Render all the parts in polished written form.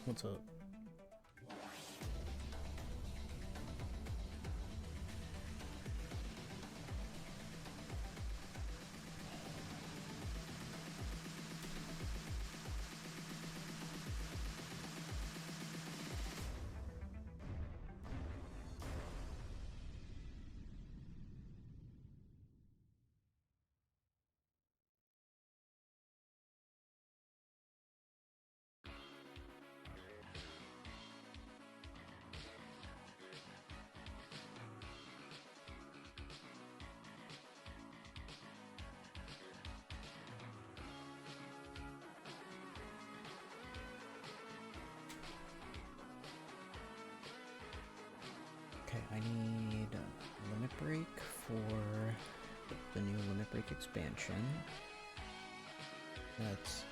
What's up? Okay, I need a limit break for the new limit break expansion. That's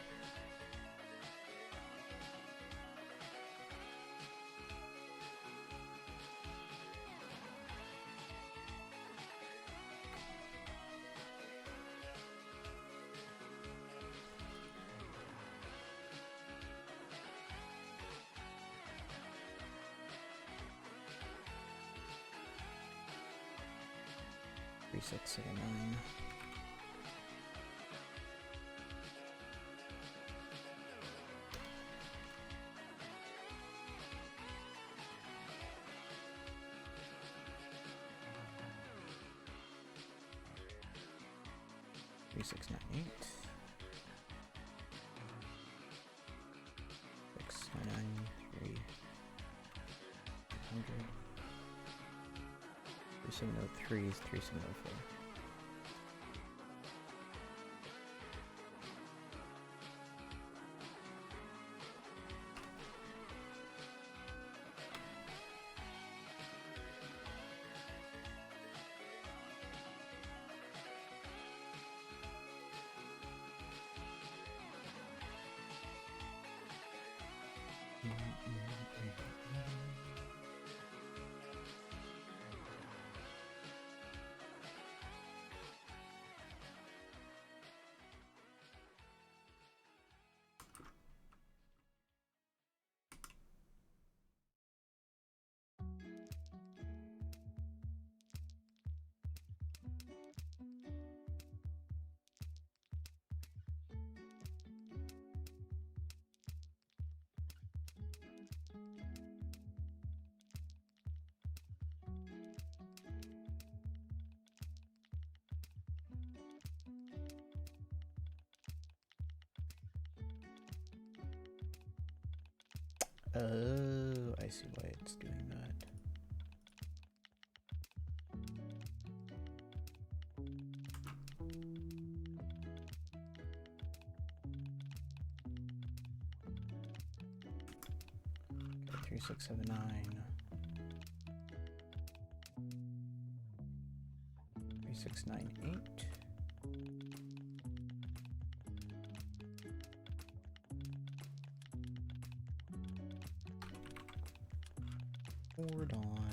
3679. Three, 6, 9, 8. 6, 9, 3, 100. 3703 is 3704. Oh, I see why it's doing that. Okay, 3679. 3698. Forward on.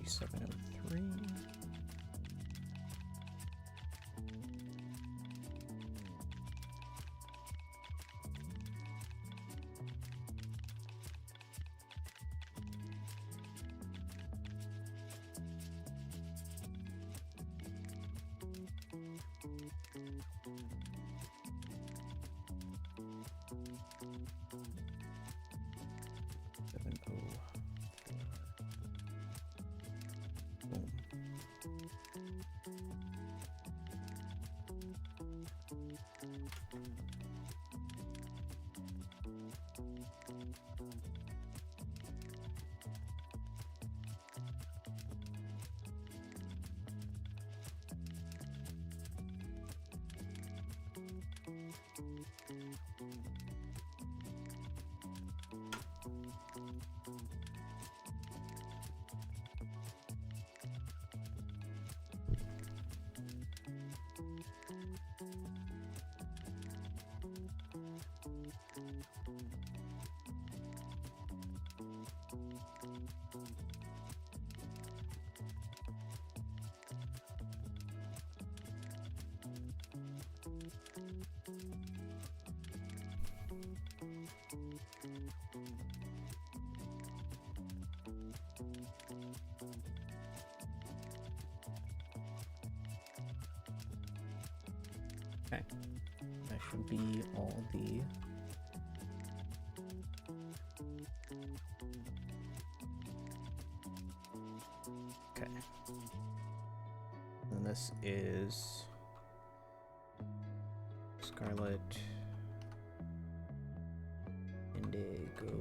Seven oh three. Okay. That should be all the... Okay. And this is... Scarlet... Indigo...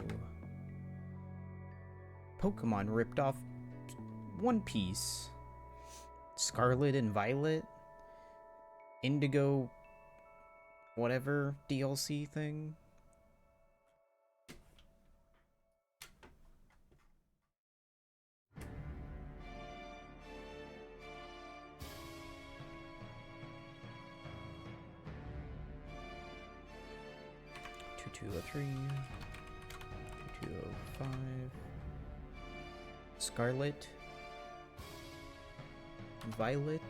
Pokemon ripped off One Piece. Scarlet and Violet? Indigo... whatever DLC thing? Two 203, 2205, Scarlet, Violet,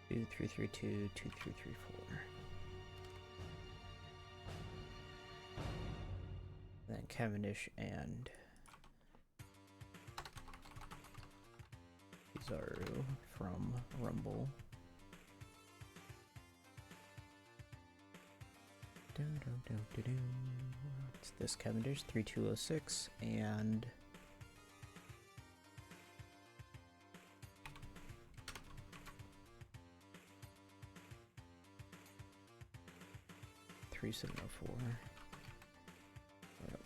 two 332, 2334. Then Cavendish and Kizaru from Rumble. It's this Cavendish 3206 and 3704. Yep.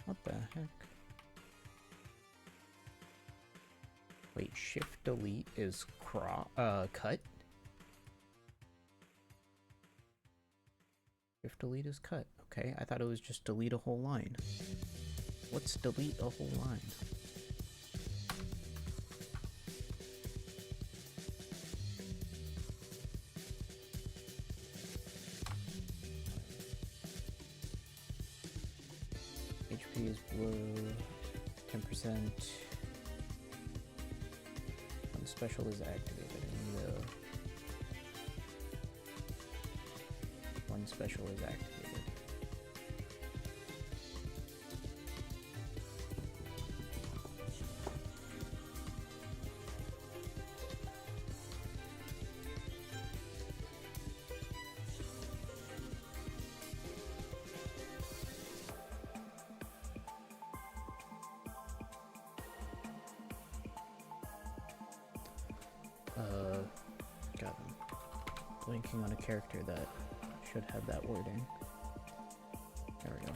What the heck? Wait, shift delete is cut? Shift delete is cut. Okay, I thought it was just delete a whole line. What's delete a whole line? HP is blue, 10%. One special is activated. And one special is activated. God, I'm blinking on a character that should have that wording. There we go.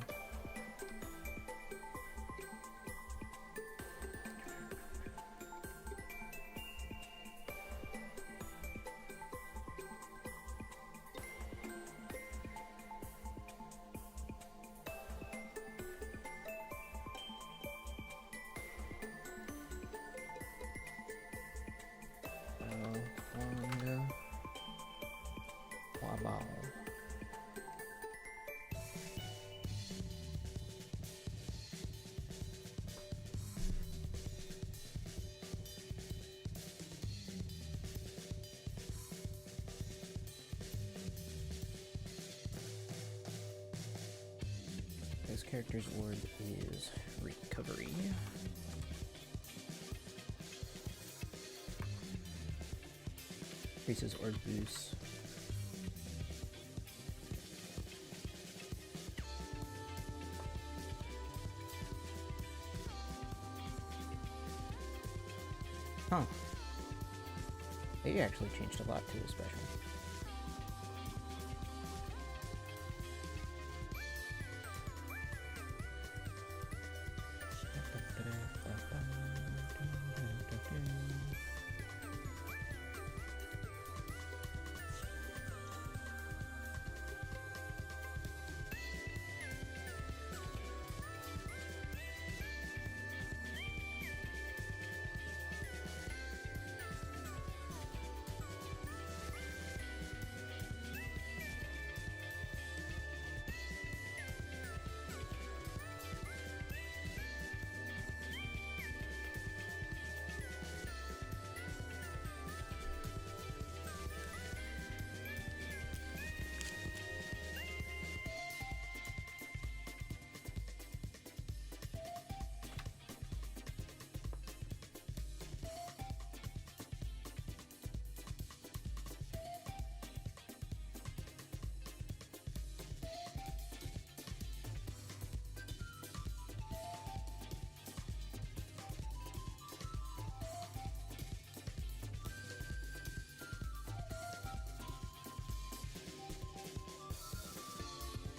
Wow. this character's orb is recovery. Increases orb boost. Huh. They actually changed a lot to the special.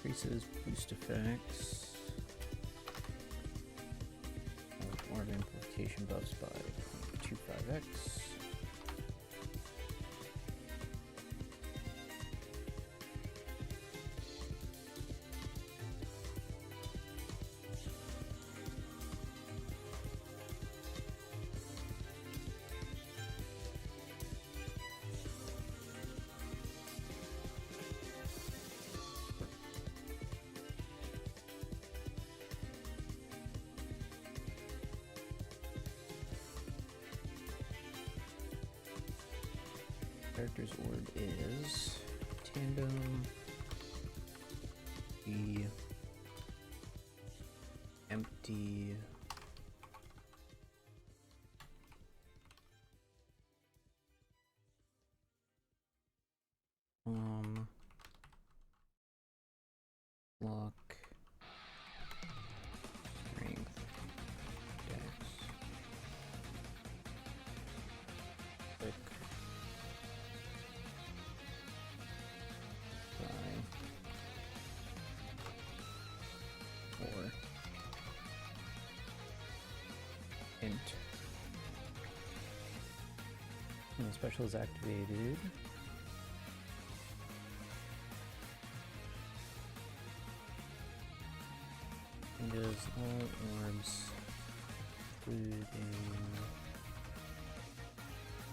Increases boost effects. Orb amplification buffs by 0.25x. Character's orb is tandem, the empty, lock, strength, dex, quick, or int. When the special is activated, changes all orbs, including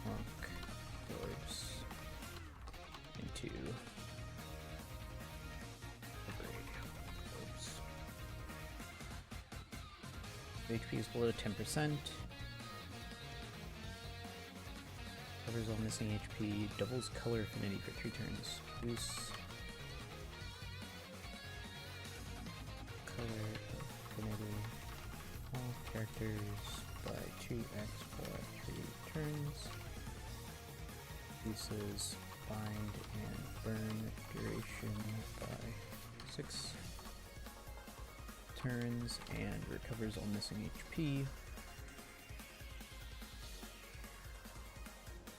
honk orbs, into HP is below 10%. Covers all missing HP. Doubles color affinity for 3 turns. Boosts color affinity all characters by 2x for 3 turns. Reduces bind and burn duration by 6 turns and recovers all missing HP.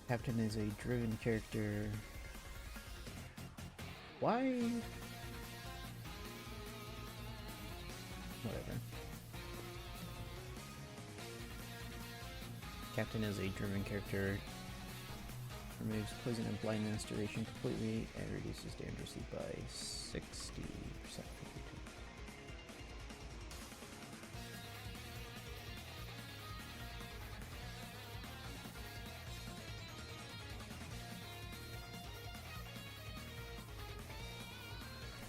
Captain is a driven character. Why? Whatever. Captain is a driven character. Removes poison and blindness duration completely and reduces dangerously by 60%.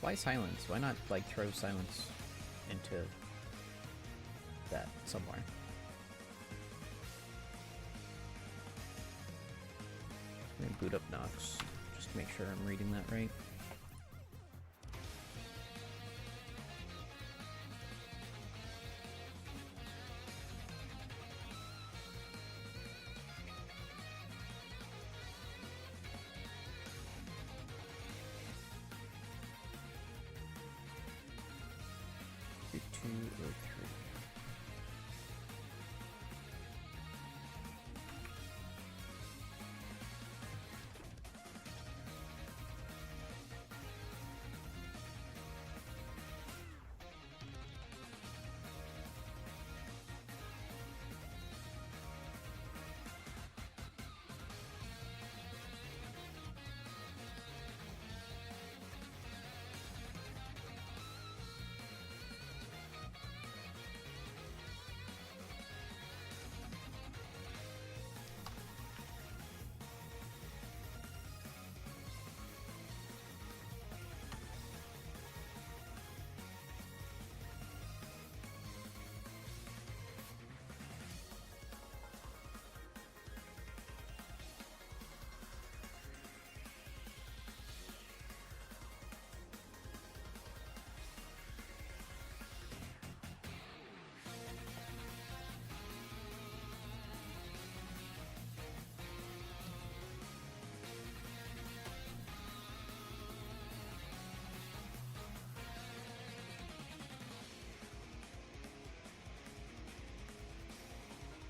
Why silence? Why not like throw silence into that somewhere? I'm gonna boot up Nox just to make sure I'm reading that right. or 3.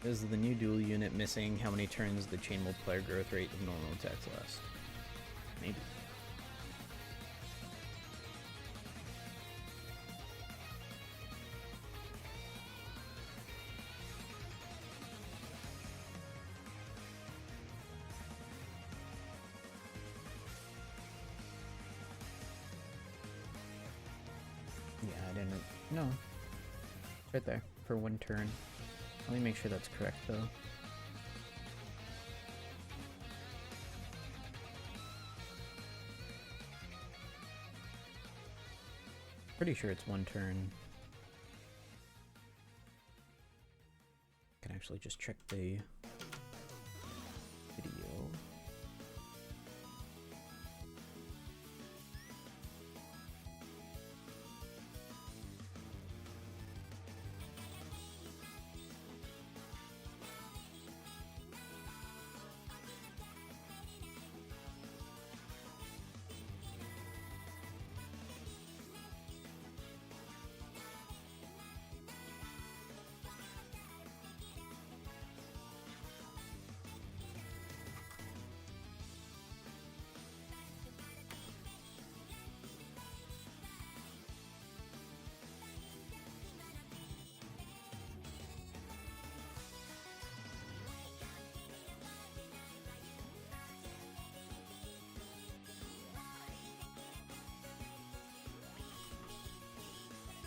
Is the new dual unit missing how many turns the chain multiplier growth rate of normal attacks last? Maybe. Yeah, I didn't. No. It's right there for 1 turn. Let me make sure that's correct, though. Pretty sure it's 1 turn. Can actually just check the video.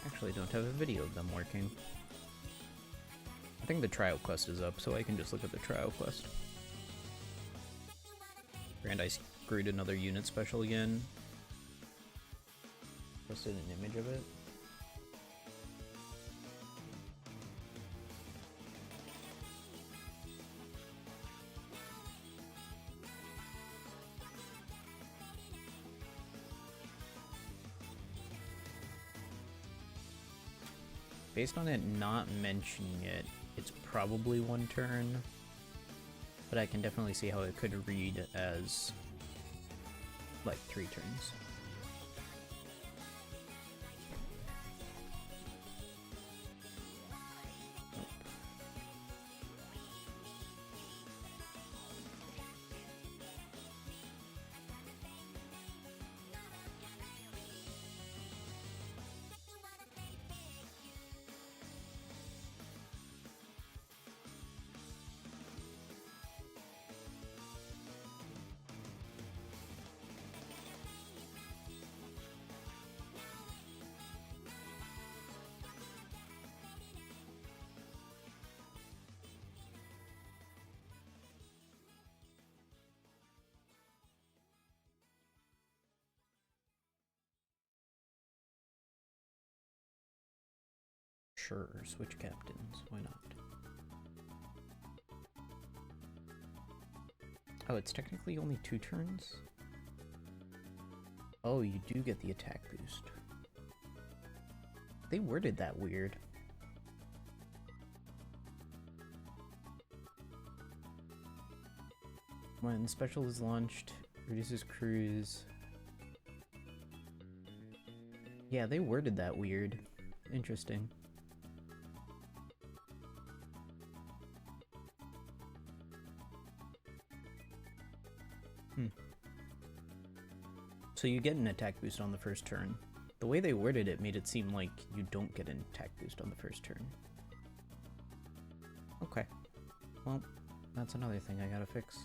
Actually don't have a video of them working. I think the trial quest is up, so I can just look at the trial quest. And I screwed another unit special again. Posted an image of it. Based on it not mentioning it, it's probably 1 turn, but I can definitely see how it could read as like 3 turns. Sure, switch captains, why not? Oh, it's technically only 2 turns? Oh, you do get the attack boost. They worded that weird. When special is launched, reduces cruise. Yeah, they worded that weird. Interesting. So you get an attack boost on the first turn. The way they worded it made it seem like you don't get an attack boost on the first turn. Okay. Well, that's another thing I gotta fix.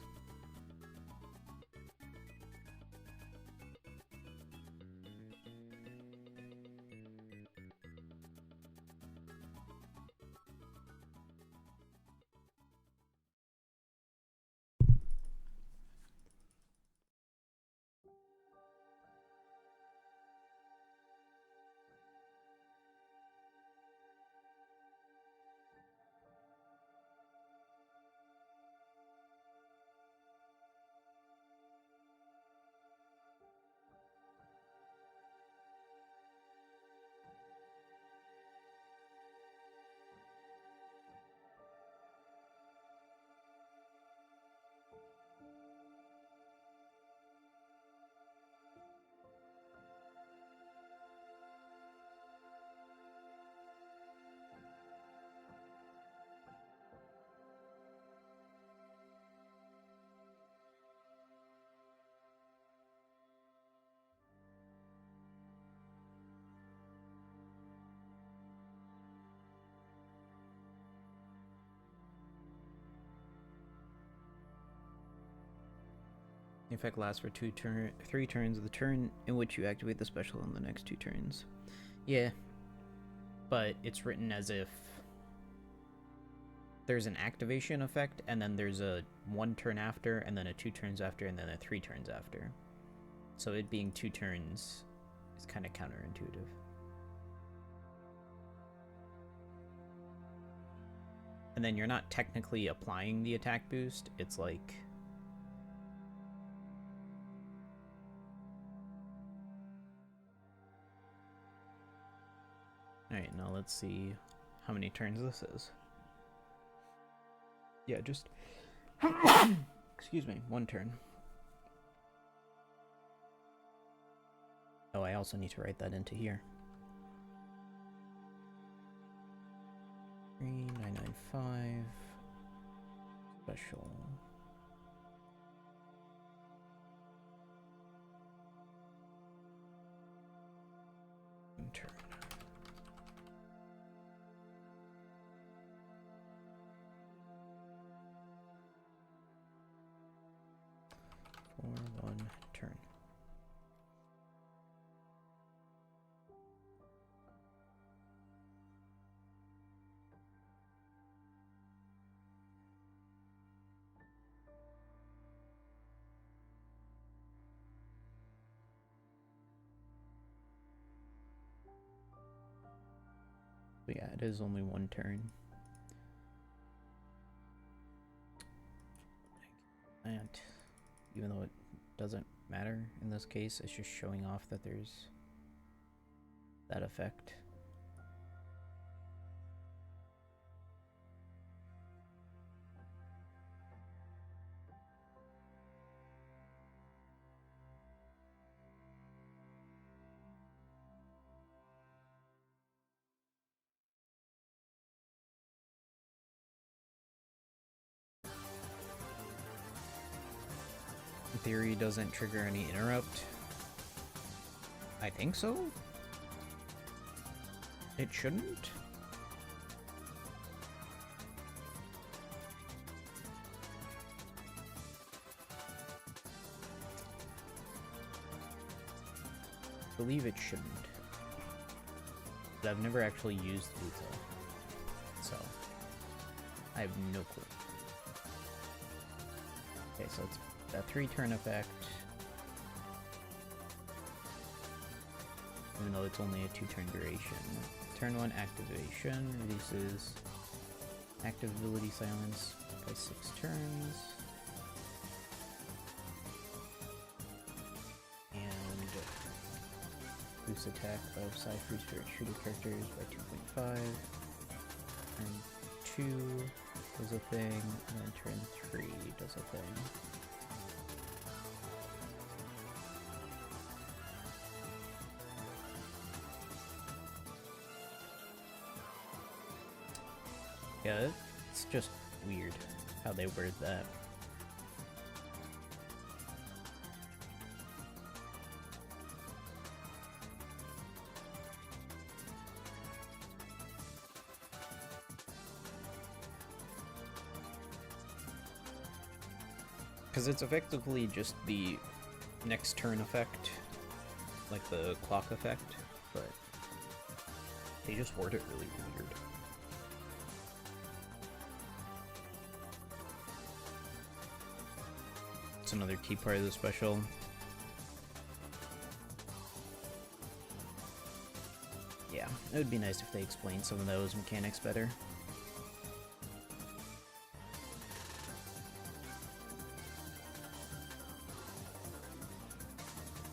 The effect lasts for 3 turns of the turn in which you activate the special on the next 2 turns. Yeah, but it's written as if there's an activation effect, and then there's a 1 turn after, and then a 2 turns after, and then a 3 turns after. So it being 2 turns is kind of counterintuitive. And then you're not technically applying the attack boost, it's like... Alright, now let's see how many turns this is. Yeah, just... Excuse me, 1 turn. Oh, I also need to write that into here. 3995... Special... 1 turn. For 1 turn. But yeah, it is only 1 turn. And even though it doesn't matter in this case, it's just showing off that there's that effect. In theory, doesn't trigger any interrupt. I think so. It shouldn't. I believe it shouldn't. But I've never actually used Lethal, so I have no clue. Okay, so it's a 3-turn effect. Even though it's only a 2-turn duration. Turn 1 activation reduces active ability silence by 6 turns. And boost attack of sci-fi shooter characters by 2.5. Turn 2 does a thing, and then turn 3 does a thing. Yeah, it's just weird how they word that. Because it's effectively just the next turn effect, like the clock effect, but they just word it really weird. It's another key part of the special. Yeah, it would be nice if they explained some of those mechanics better.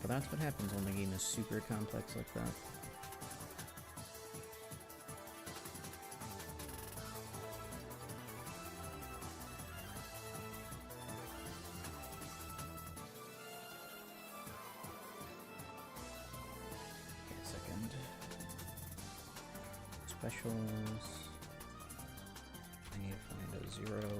But that's what happens when the game is super complex like that. Specials. I need to find a 0, 1.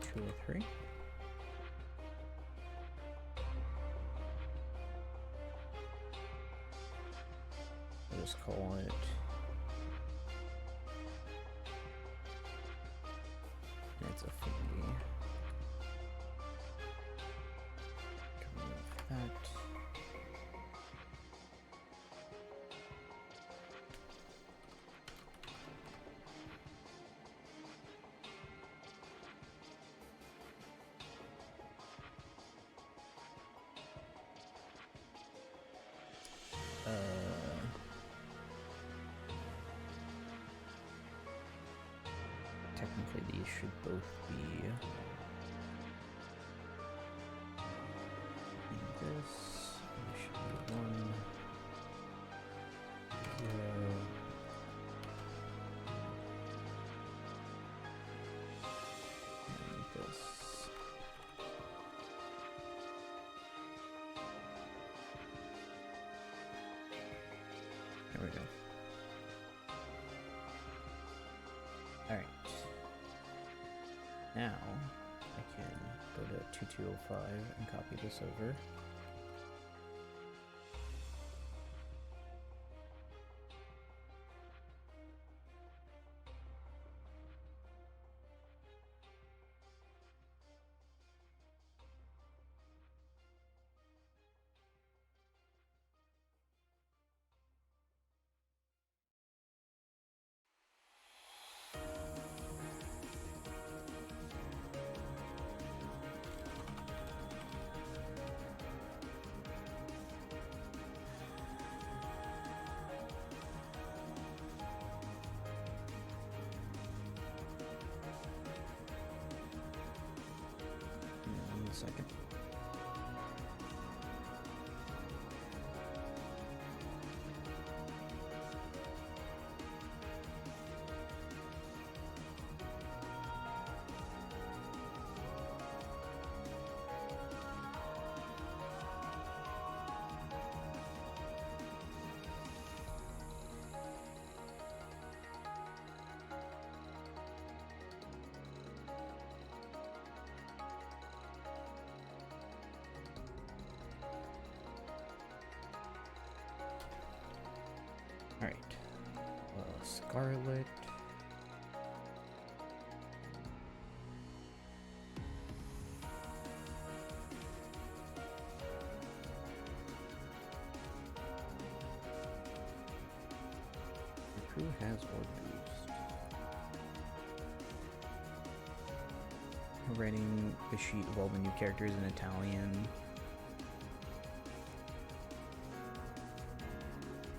Two or three. Just call it it's a fee. Remove that. Technically, these should both be in this. This should be 1, 0. And this. There we go. Alright. Now, I can go to 2205 and copy this over. Second. Alright, Scarlet. The crew has org boost. We're writing the sheet of all the new characters in Italian.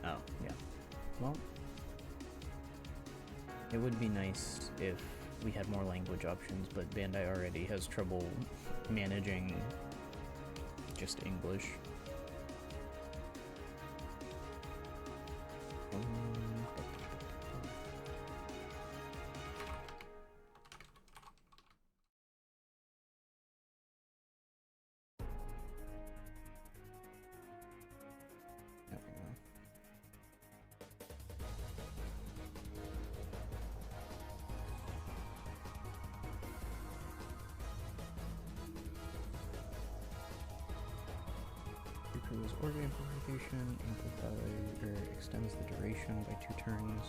Oh, yeah. Well, it would be nice if we had more language options, but Bandai already has trouble managing just English. improves orb amplification, extends the duration by 2 turns.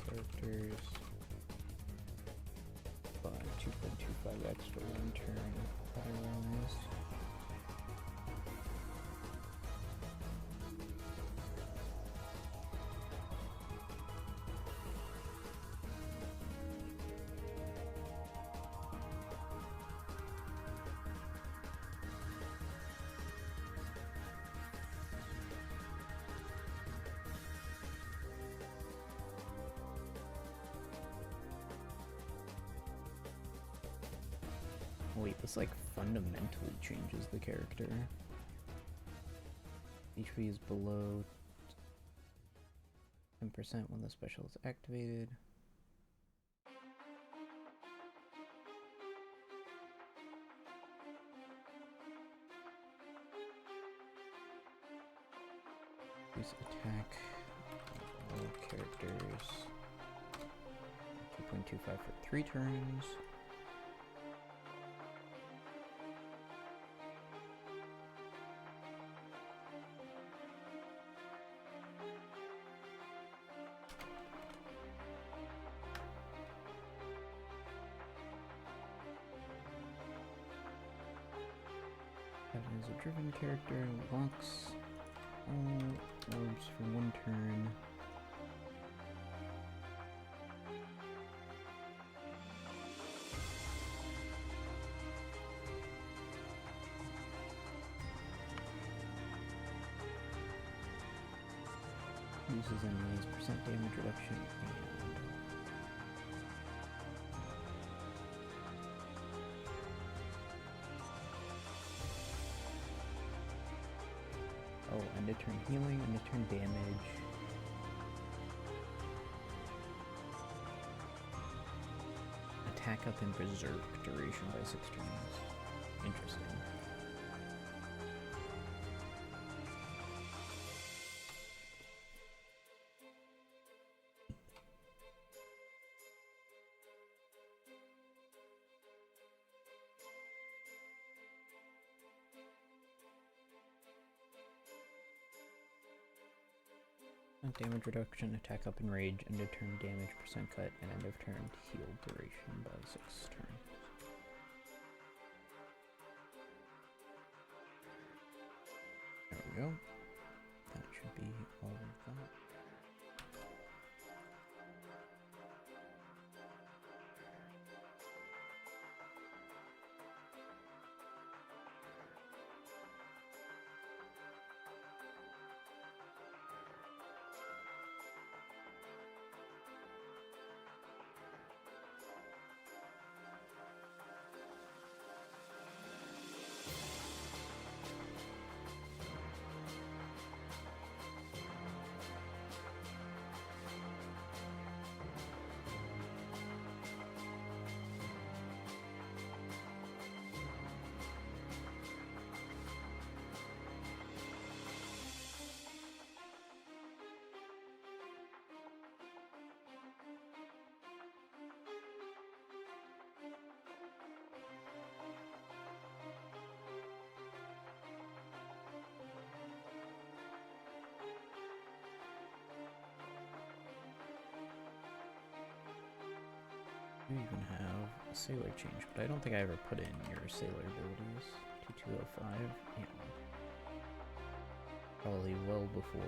Characters by 2.25 extra 1 turn otherwise. Wait, this like fundamentally changes the character. HP is below 10% when the special is activated. Use attack on all characters. 2.25 for 3 turns. That is a driven character, locks all orbs for 1 turn. Uses enemies percent damage reduction and end of turn healing, end of turn damage. Attack up and berserk duration by 6 turns. Interesting. Damage reduction, attack up in rage, end of turn damage percent cut, and end of turn heal duration by 6 turns. There we go. That should be all of that. You even have a sailor change, but I don't think I ever put in your sailor abilities. 2205, yeah. Probably well before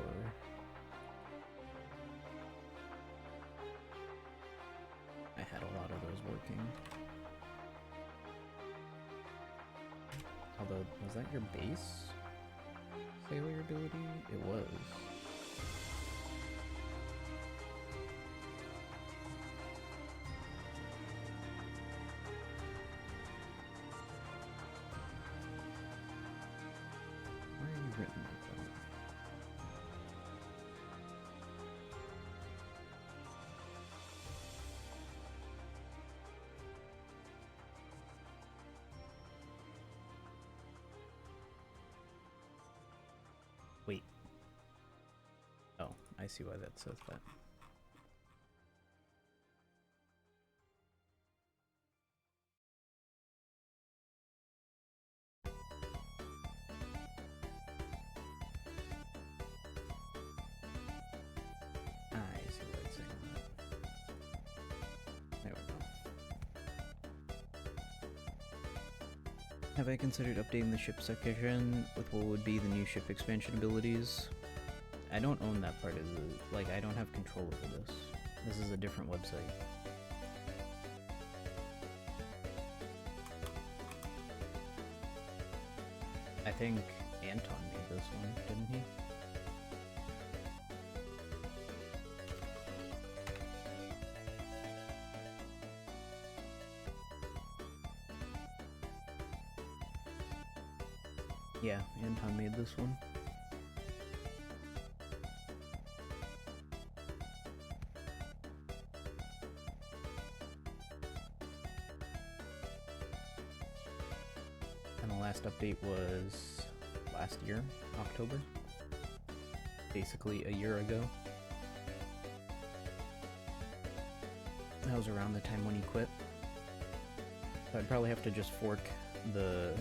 I had a lot of those working. Although, was that your base sailor ability? It was. Where are you written like that? Wait. Oh, I see why that says that. I see why it's saying that. There we go. Have I considered updating the ship section with what would be the new ship expansion abilities? I don't own that part of the... like, I don't have control over this. This is a different website. I think Anton made this one, didn't he? Yeah, Anton made this one. And the last update was last year, October. Basically a year ago. That was around the time when he quit. So I'd probably have to just fork the...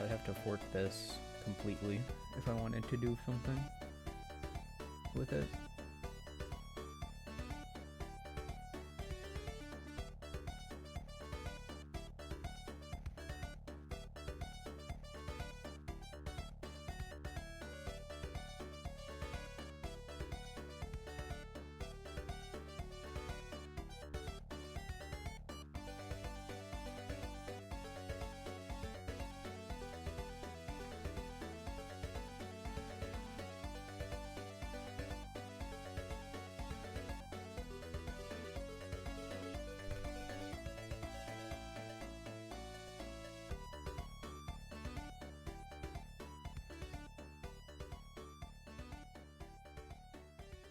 I'd have to fork this completely if I wanted to do something with it.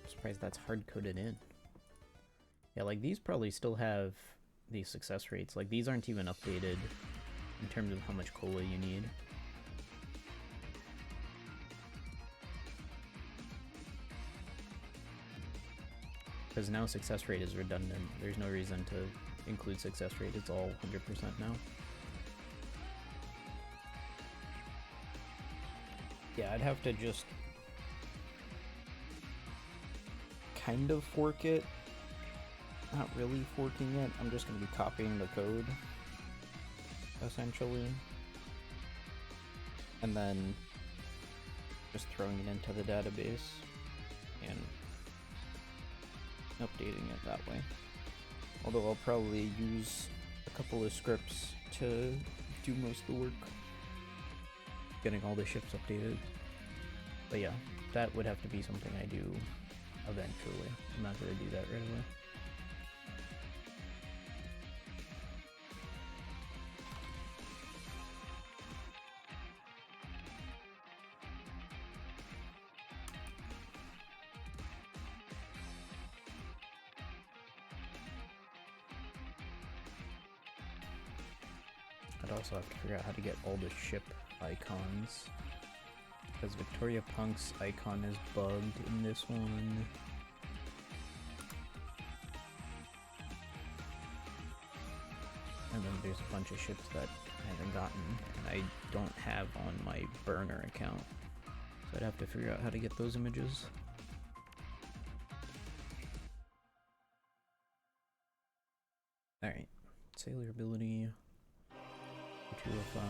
Surprised that's hard-coded in. Yeah, like these probably still have these success rates. Like these aren't even updated in terms of how much cola you need. Because now success rate is redundant. There's no reason to include success rate. It's all 100% now. Yeah, I'd have to just kind of fork it. Not really forking it. I'm just going to be copying the code, essentially. And then just throwing it into the database and updating it that way. Although I'll probably use a couple of scripts to do most of the work, getting all the ships updated. But yeah, that would have to be something I do eventually. I'm not going to do that right away. I'd also have to figure out how to get all the ship icons, because Victoria Punk's icon is bugged in this one. And then there's a bunch of ships that I haven't gotten, and I don't have on my burner account. So I'd have to figure out how to get those images. Alright, sailor ability, 205.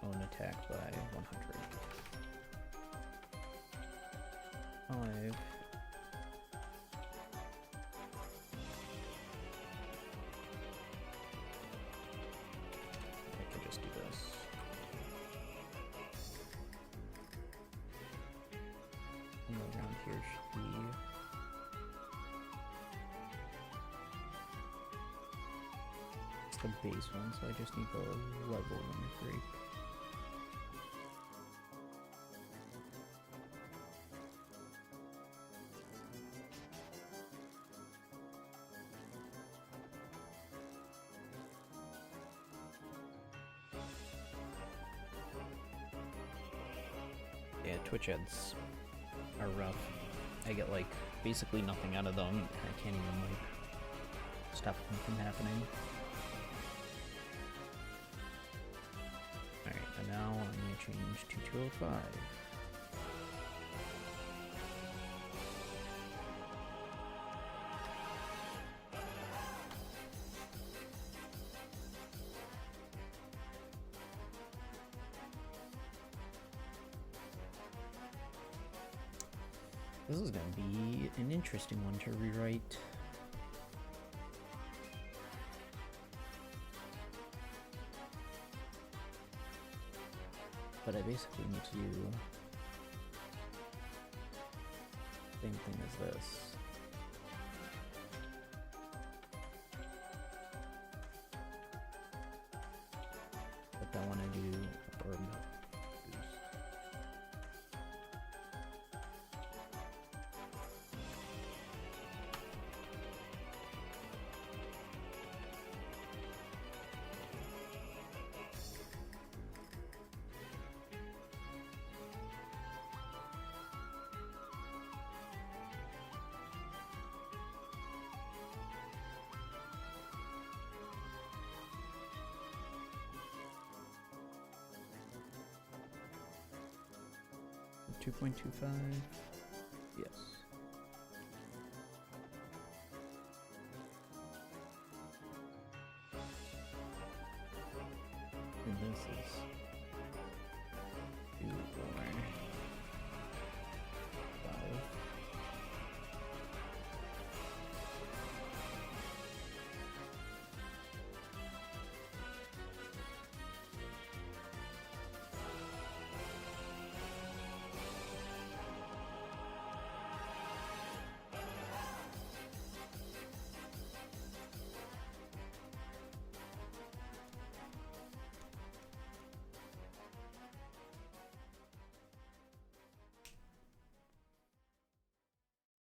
own attack by 100. 5. I can just do this. And around here should be it's the base one, so I just need the level 1 grape. Yeah, Twitch ads are rough. I get like basically nothing out of them. I can't even like stop them from happening. Alright, and now I'm gonna change to 205. This is going to be an interesting one to rewrite. But I basically need to do the same thing as this. But I want to do a orb boost. $2.25. Yes. And this is 2 or 5.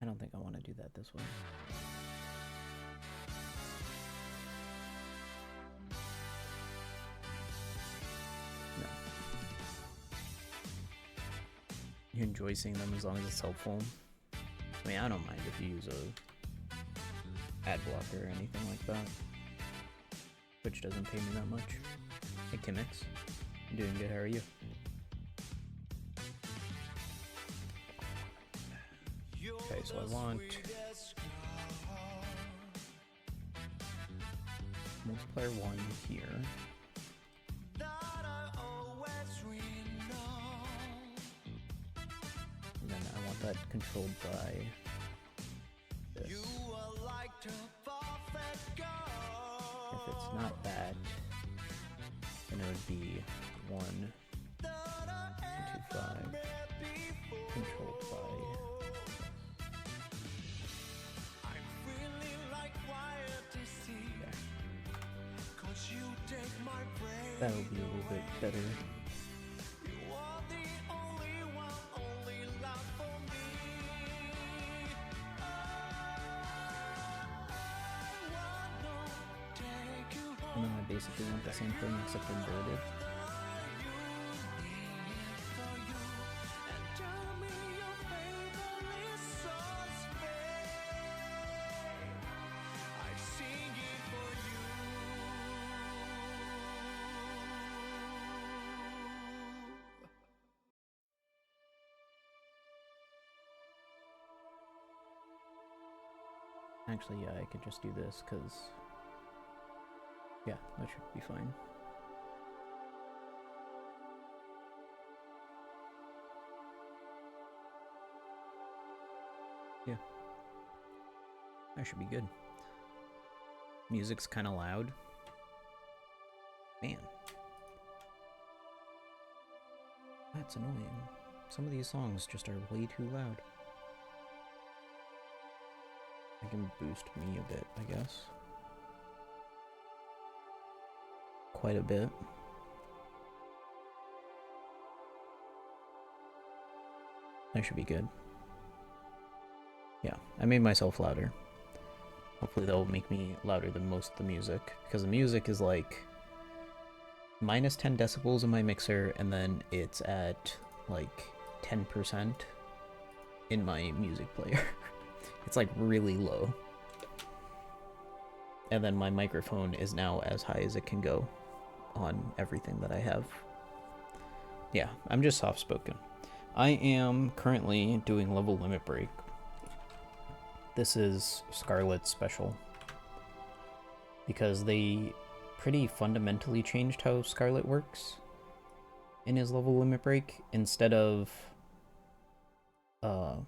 I don't think I want to do that this way. No. You enjoy seeing them as long as it's helpful. I mean, I don't mind if you use a ad blocker or anything like that. Which doesn't pay me that much. Hey Kimmix. I'm doing good, how are you? Okay, so I want multiplier 1 here. And then I want that controlled by this. If it's not that, then it would be 1, 2, 5, controlled by. That would be a little bit better. And then I basically want the same thing except inverted. Actually, yeah, I could just do this, because, yeah, that should be fine. Yeah. That should be good. Music's kind of loud. Man. That's annoying. Some of these songs just are way too loud. I can boost me a bit, I guess. Quite a bit. That should be good. Yeah, I made myself louder. Hopefully that will make me louder than most of the music, because the music is like minus 10 decibels in my mixer, and then it's at like 10% in my music player. It's like really low. And then my microphone is now as high as it can go on everything that I have. Yeah, I'm just soft-spoken. I am currently doing level limit break. This is Scarlet's special, because they pretty fundamentally changed how Scarlet works in his level limit break. Instead of orb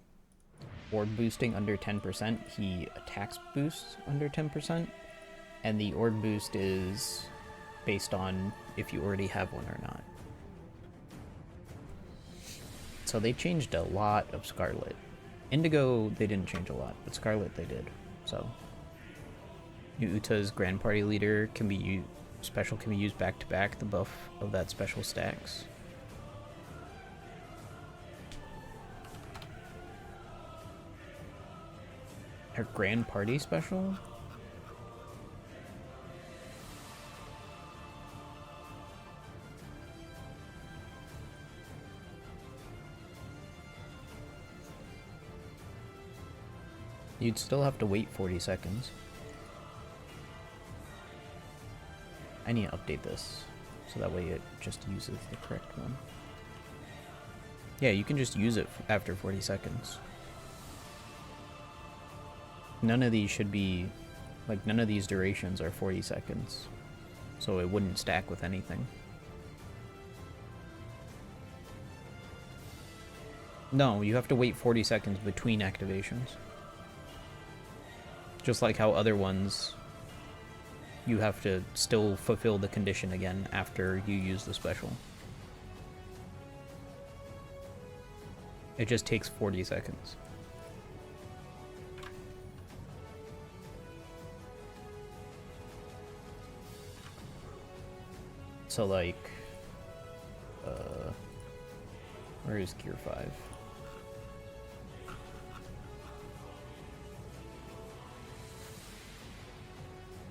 boosting under 10%, he attacks boosts under 10%, and the orb boost is based on if you already have one or not. So they changed a lot of Scarlet. Indigo, they didn't change a lot, but Scarlet they did. So Uta's Grand Party Leader can be special can be used back to back. The buff of that special stacks. Her Grand Party special? You'd still have to wait 40 seconds. I need to update this, so that way it just uses the correct one. Yeah, you can just use it after 40 seconds. None of these should be, like, none of these durations are 40 seconds, so it wouldn't stack with anything. No, you have to wait 40 seconds between activations. Just like how other ones, you have to still fulfill the condition again after you use the special. It just takes 40 seconds. So like, where is Gear 5?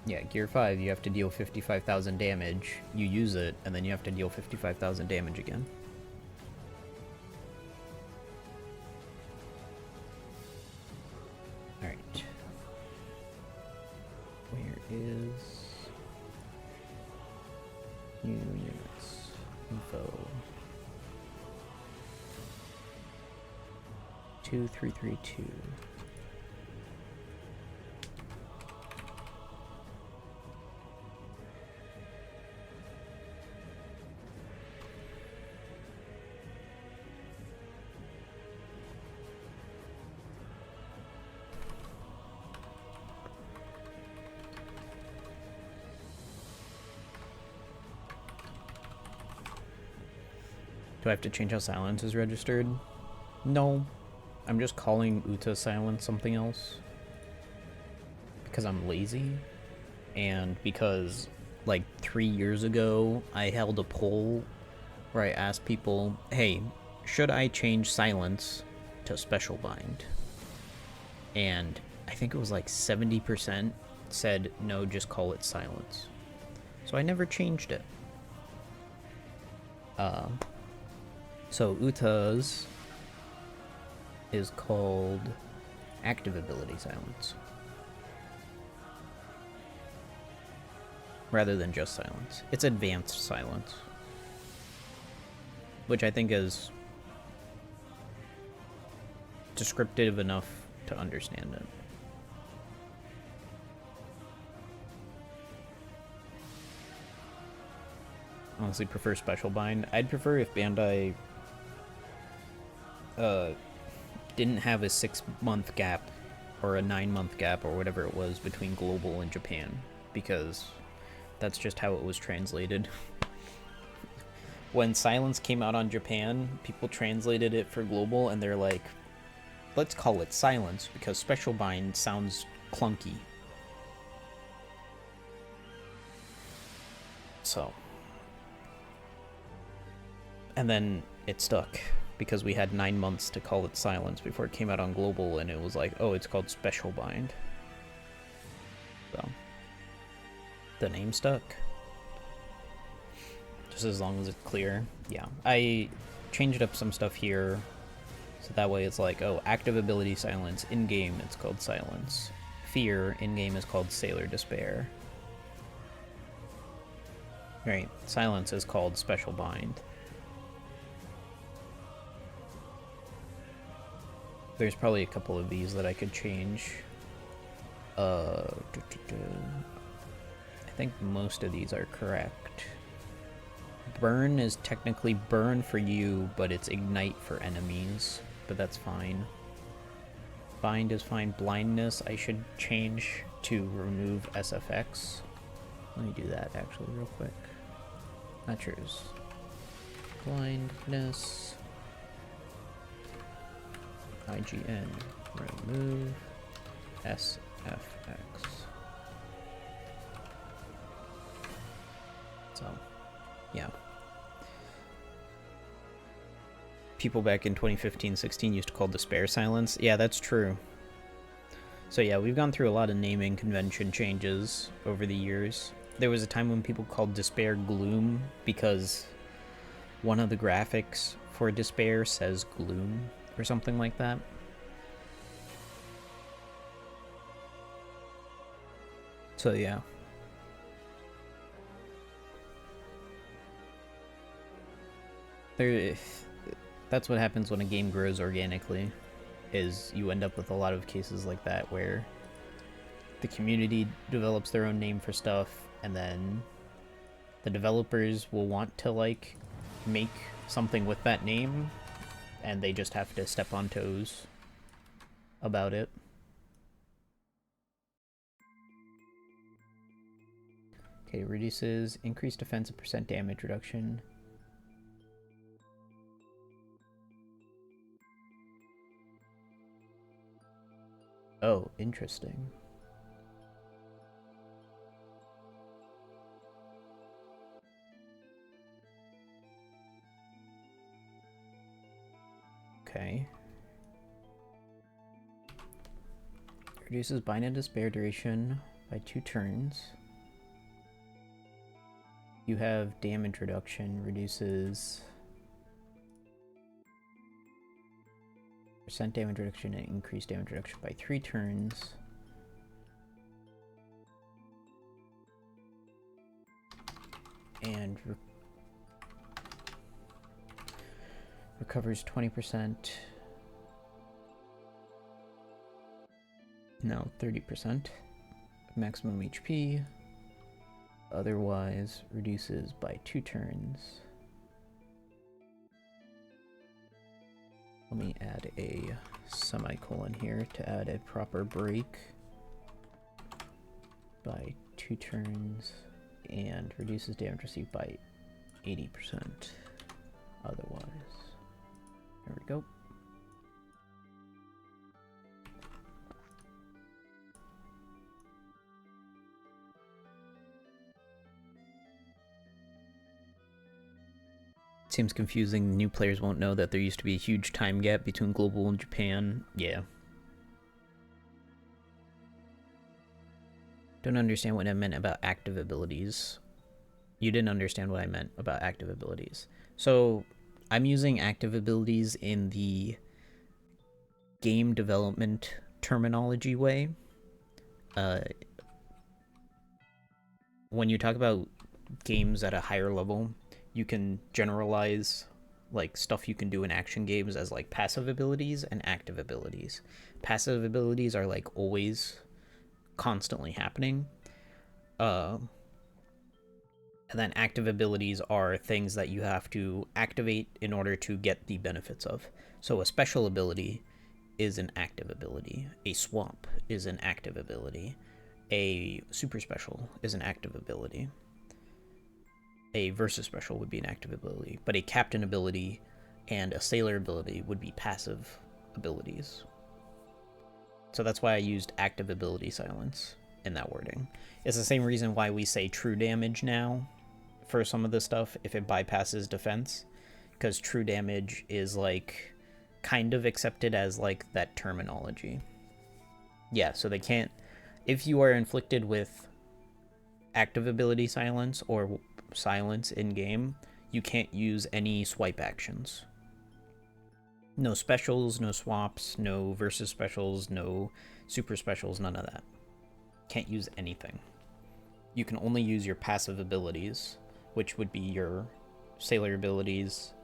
Yeah, Gear 5, you have to deal 55,000 damage, you use it, and then you have to deal 55,000 damage again. Alright. Where is... new units. Info. 2332. Do I have to change how silence is registered? No. I'm just calling Uta silence something else. Because I'm lazy. And because, like, 3 years ago, I held a poll where I asked people, hey, should I change silence to special bind? And I think it was like 70% said, no, just call it silence. So I never changed it. So Uta's is called active ability silence, rather than just silence. It's advanced silence, which I think is descriptive enough to understand it. Honestly prefer special bind. I'd prefer if Bandai didn't have a 6-month gap or a 9-month gap or whatever it was between global and Japan, because that's just how it was translated. When Silence came out on Japan, people translated it for global and they're like, let's call it Silence because Special Bind sounds clunky. So. And then it stuck because we had 9 months to call it Silence before it came out on global, and it was like, oh, it's called Special Bind. So. The name stuck. Just as long as it's clear. Yeah. I changed up some stuff here. So that way it's like, oh, active ability Silence. In-game it's called Silence. Fear, in-game is called Sailor Despair. Right. Silence is called Special Bind. There's probably a couple of these that I could change. I think most of these are correct. Burn is technically burn for you, but it's ignite for enemies, but that's fine. Bind is fine. Blindness I should change to remove SFX. Let me do that actually real quick. Not yours. Blindness. IGN. Remove SFX. So, yeah. People back in 2015-16 used to call Despair Silence. Yeah, that's true. So yeah, we've gone through a lot of naming convention changes over the years. There was a time when people called Despair Gloom because one of the graphics for Despair says Gloom or something like that. So yeah. That's what happens when a game grows organically, is you end up with a lot of cases like that where the community develops their own name for stuff, and then the developers will want to like make something with that name, and they just have to step on toes about it. Okay, reduces increased defense and % damage reduction. Oh, interesting. Okay. Reduces Bind and Despair duration by 2 turns. You have damage reduction, reduces % damage reduction and increased damage reduction by 3 turns. And recovers 20%. No, 30% maximum HP. Otherwise, reduces by 2 turns. Let me add a semicolon here to add a proper break. By 2 turns, and reduces damage received by 80%. Otherwise. There we go. Seems confusing. New players won't know that there used to be a huge time gap between global and Japan. Yeah. Don't understand what I meant about active abilities. You didn't understand what I meant about active abilities. So, I'm using active abilities in the game development terminology way. When you talk about games at a higher level, you can generalize like stuff you can do in action games as like passive abilities and active abilities. Passive abilities are like always constantly happening. And then active abilities are things that you have to activate in order to get the benefits of. So a special ability is an active ability. A swap is an active ability. A super special is an active ability. A versus special would be an active ability, but a captain ability and a sailor ability would be passive abilities. So that's why I used active ability silence in that wording. It's the same reason why we say true damage now for some of this stuff if it bypasses defense, because true damage is like kind of accepted as like that terminology. Yeah, so they can't, if you are inflicted with active ability silence or silence in game, you can't use any swipe actions. No specials, no swaps, no versus specials, no super specials, none of that. Can't use anything. You can only use your passive abilities, which would be your sailor abilities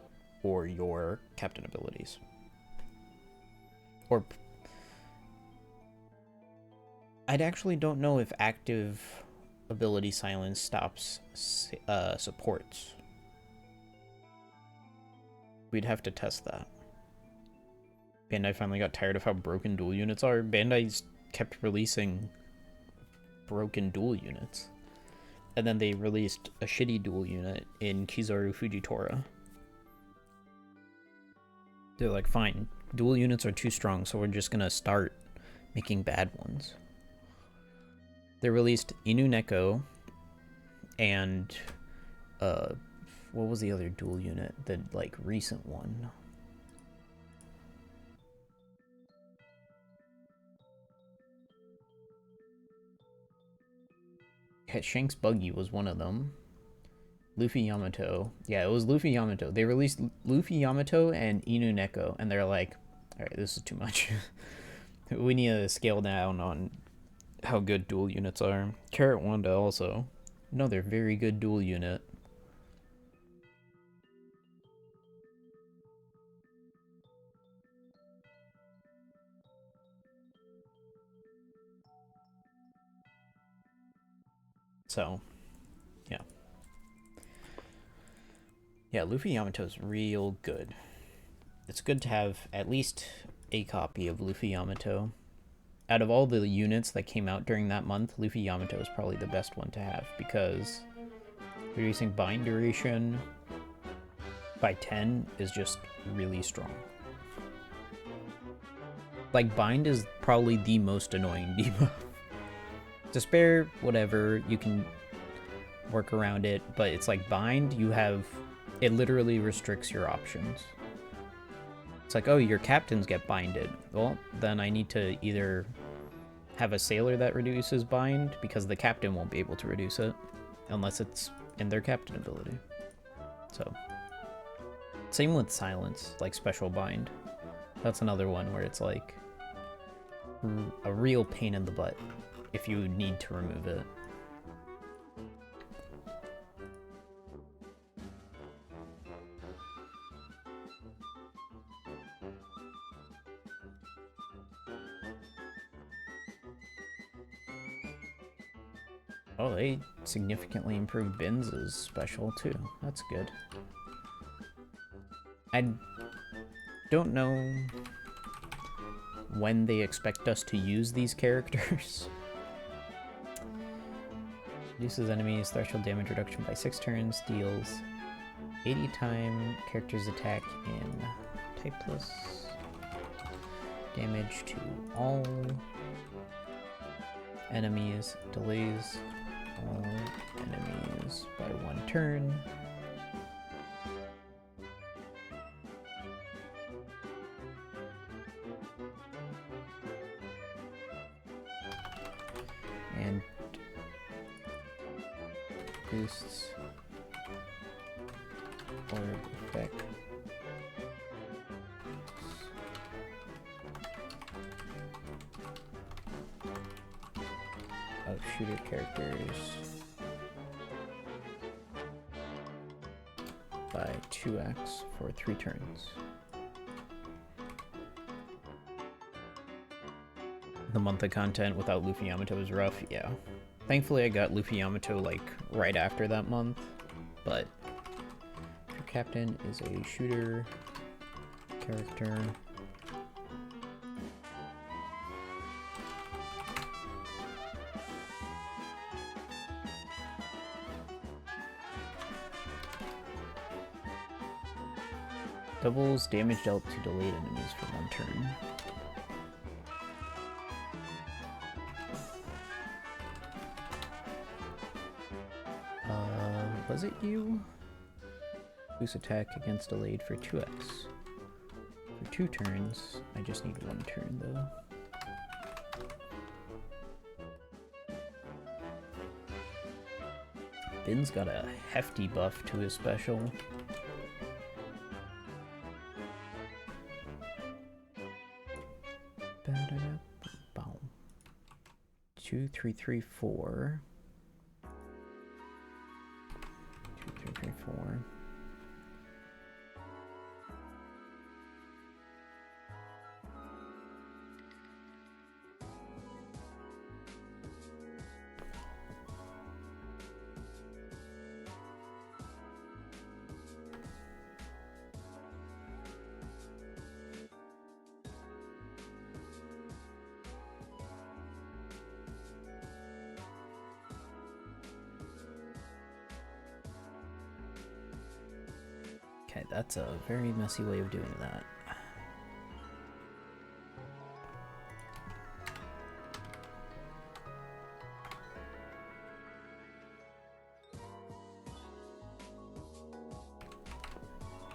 or your captain abilities. Or I actually don't know if active ability silence stops supports. We'd have to test that. Bandai finally got tired of how broken dual units are. Bandai's kept releasing broken dual units. And then they released a shitty dual unit in Kizaru Fujitora. They're like, fine, dual units are too strong, so we're just gonna start making bad ones. They released Inu Neko and what was the other dual unit? The like recent one. Shank's Buggy was one of them. Luffy Yamato. Yeah, it was Luffy Yamato. They released Luffy Yamato and Inu Neko, and they're like, alright, this is too much. We need to scale down on how good dual units are. Carrot Wanda also. Another very good dual unit. So, yeah. Yeah, Luffy Yamato's real good. It's good to have at least a copy of Luffy Yamato. Out of all the units that came out during that month, Luffy Yamato is probably the best one to have because reducing bind duration by 10 is just really strong. Like, bind is probably the most annoying debuff. Despair, whatever, you can work around it, but it's like bind, it literally restricts your options. It's like, oh, your captains get binded. Well, then I need to either have a sailor that reduces bind, because the captain won't be able to reduce it, unless it's in their captain ability. So, same with silence, like special bind. That's another one where it's like a real pain in the butt if you need to remove it. Oh, they significantly improved Bin's special too. That's good. I don't know when they expect us to use these characters. Reduces enemies threshold damage reduction by 6 turns, deals 80 time character's attack in typeless damage to all enemies, delays all enemies by 1 turn. And boosts orb effect of shooter characters by 2x for 3 turns. The month of content without Luffy Yamato is rough, yeah. Thankfully I got Luffy Yamato like right after that month, but your captain is a shooter character Doubles damage dealt to delayed enemies for 1 turn. Was it you? Boost attack against delayed for 2x. For 2 turns. I just need 1 turn though. Bin's got a hefty buff to his special. Boom. 2, 3, 3, 4. 2, 3, 3, 4. Okay, that's a very messy way of doing that.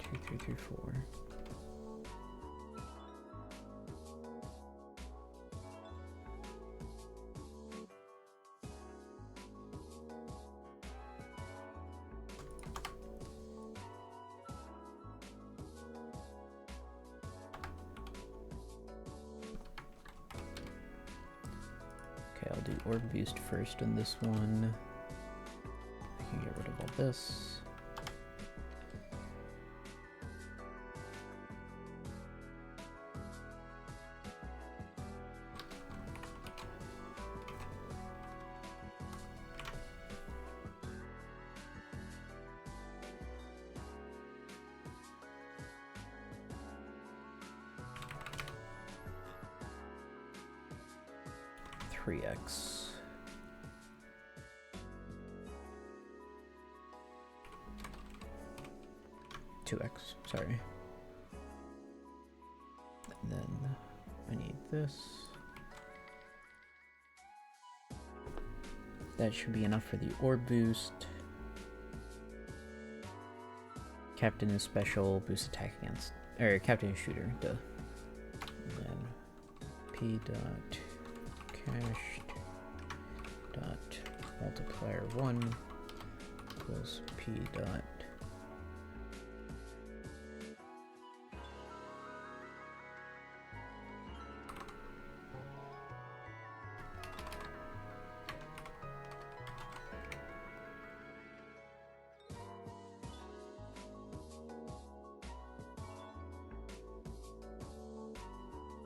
Two, three, three, 4. Okay, I'll do Orb Boost first in this one. I can get rid of all this. X. 2x, sorry. And then I need this. That should be enough for the orb boost. Captain is special, boost attack against, or Captain is shooter, duh. And then P dot cached dot multiplier 1 equals P dot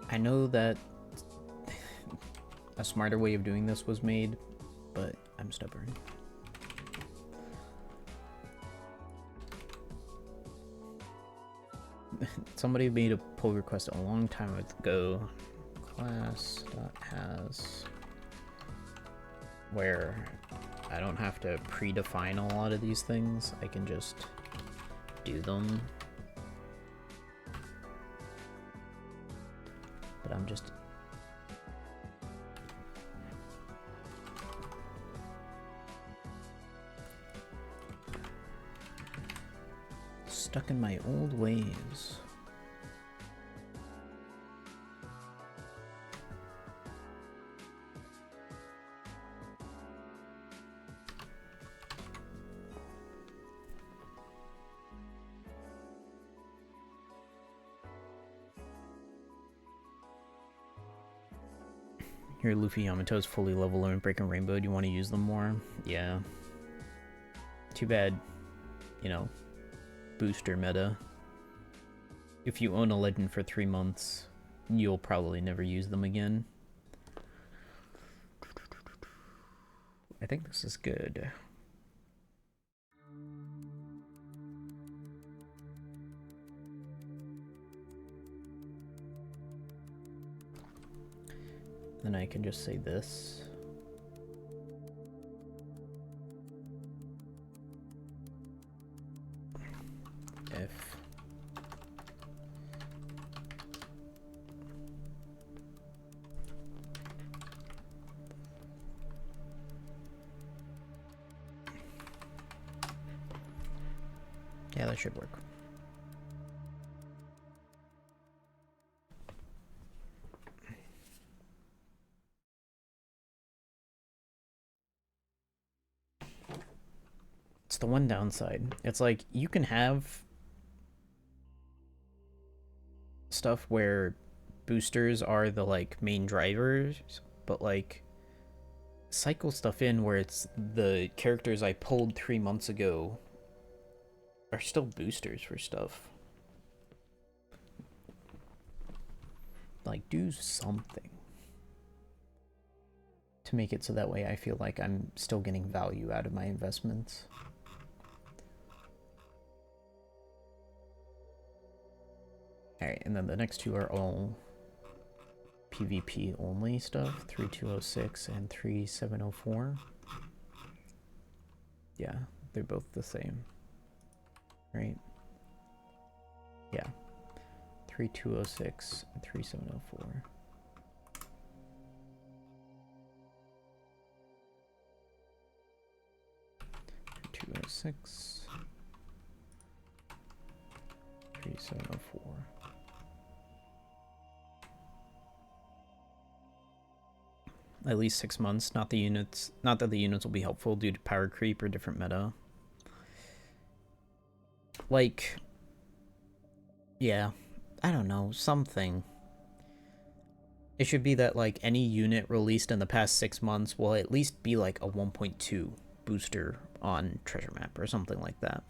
I know that a smarter way of doing this was made, but I'm stubborn. Somebody made a pull request a long time ago. Class.has where I don't have to predefine a lot of these things. I can just do them. But I'm just stuck in my old ways. Here, Luffy Yamato's fully level and Breaking Rainbow. Do you want to use them more? Yeah. Too bad, you know, booster meta. If you own a legend for 3 months, you'll probably never use them again. I think this is good. Then I can just say this. If Yeah, that should work. It's the one downside. It's like you can have stuff where boosters are the like main drivers, but like cycle stuff in where it's the characters I pulled 3 months ago are still boosters for stuff. Like, do something to make it so that way I feel like I'm still getting value out of my investments. Alright, and then the next two are all PvP only stuff, 3206 and 3704. Yeah, they're both the same. Right? Yeah. 3206 and 3704. Two oh six, 3704. At least 6 months. Not the units. Not that the units will be helpful due to power creep or different meta. Like, yeah, I don't know, something. It should be that like any unit released in the past 6 months will at least be like a 1.2 booster on treasure map or something like that.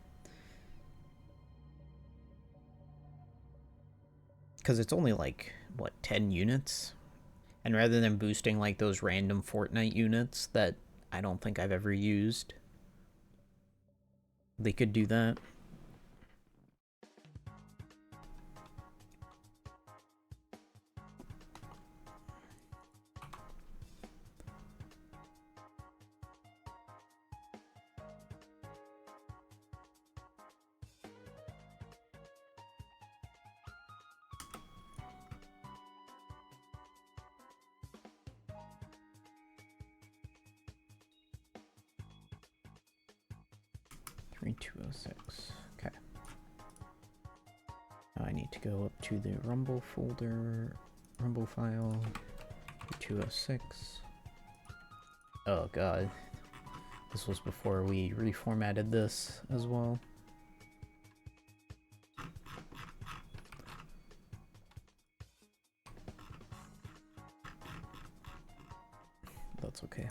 Because it's only like, what, 10 units? And rather than boosting like those random Fortnite units that I don't think I've ever used, they could do that. Two oh six. Okay. Now I need to go up to the Rumble folder, Rumble file, 206. Oh god. This was before we reformatted this as well. That's okay.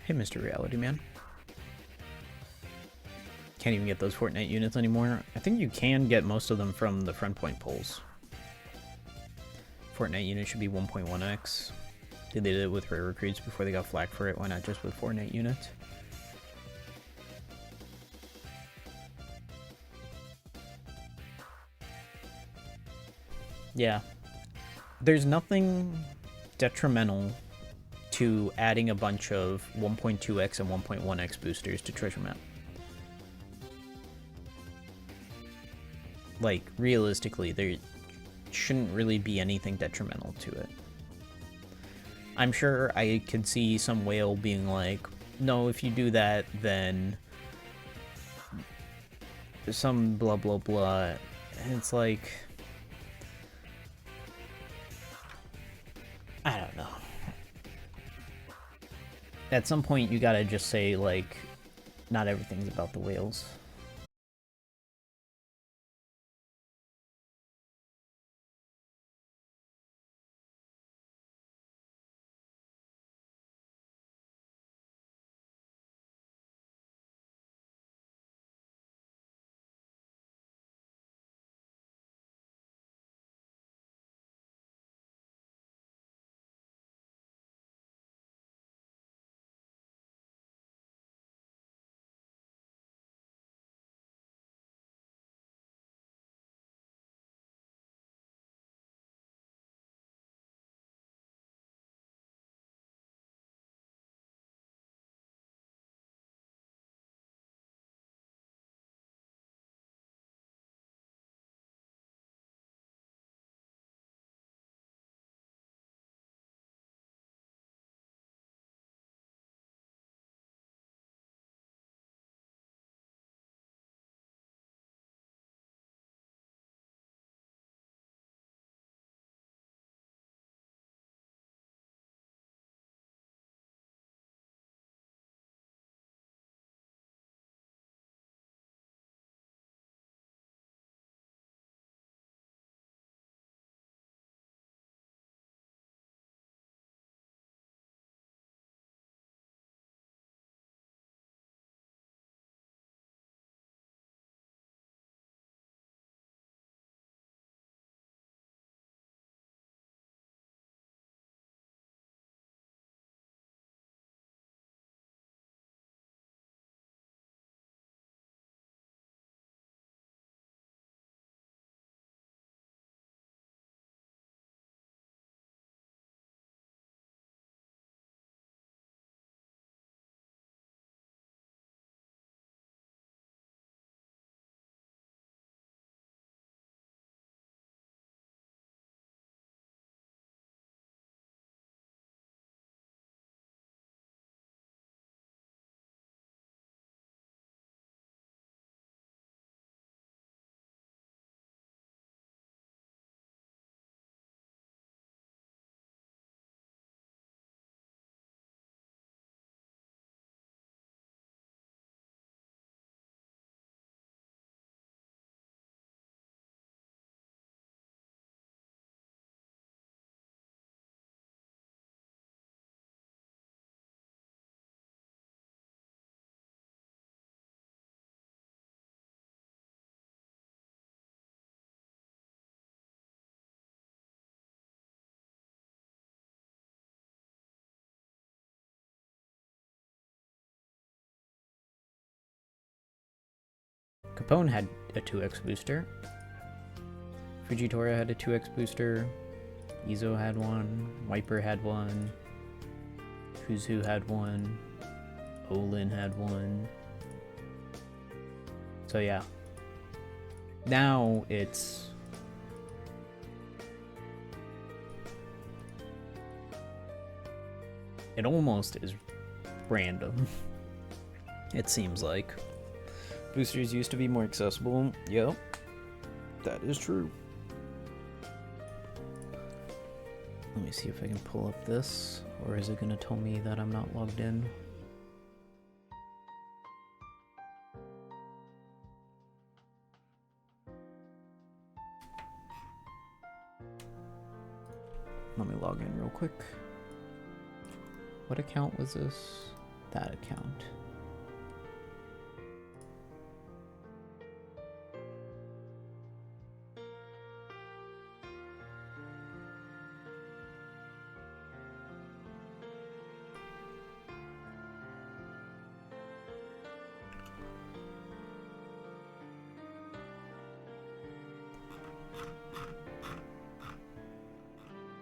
Hey, Mr. Reality Man. Can't even get those Fortnite units anymore. I think you can get most of them from the front point polls. Fortnite unit should be 1.1x. They did it with rare recruits before they got flagged for it. Why not just with Fortnite units? Yeah. There's nothing detrimental to adding a bunch of 1.2x and 1.1x boosters to treasure map. Like, realistically, there shouldn't really be anything detrimental to it. I'm sure I could see some whale being like, no, if you do that, then some blah blah blah. And it's like, I don't know. At some point, you gotta just say, like, not everything's about the whales. Capone had a 2x booster. Fujitora had a 2x booster. Izo had one. Wiper had one. Kuzu had one. Olin had one. So yeah. Now it's... It almost is random. It seems like. Boosters used to be more accessible. Yep. That is true. Let me see if I can pull up this, or is it going to tell me that I'm not logged in? Let me log in real quick. What account was this? That account.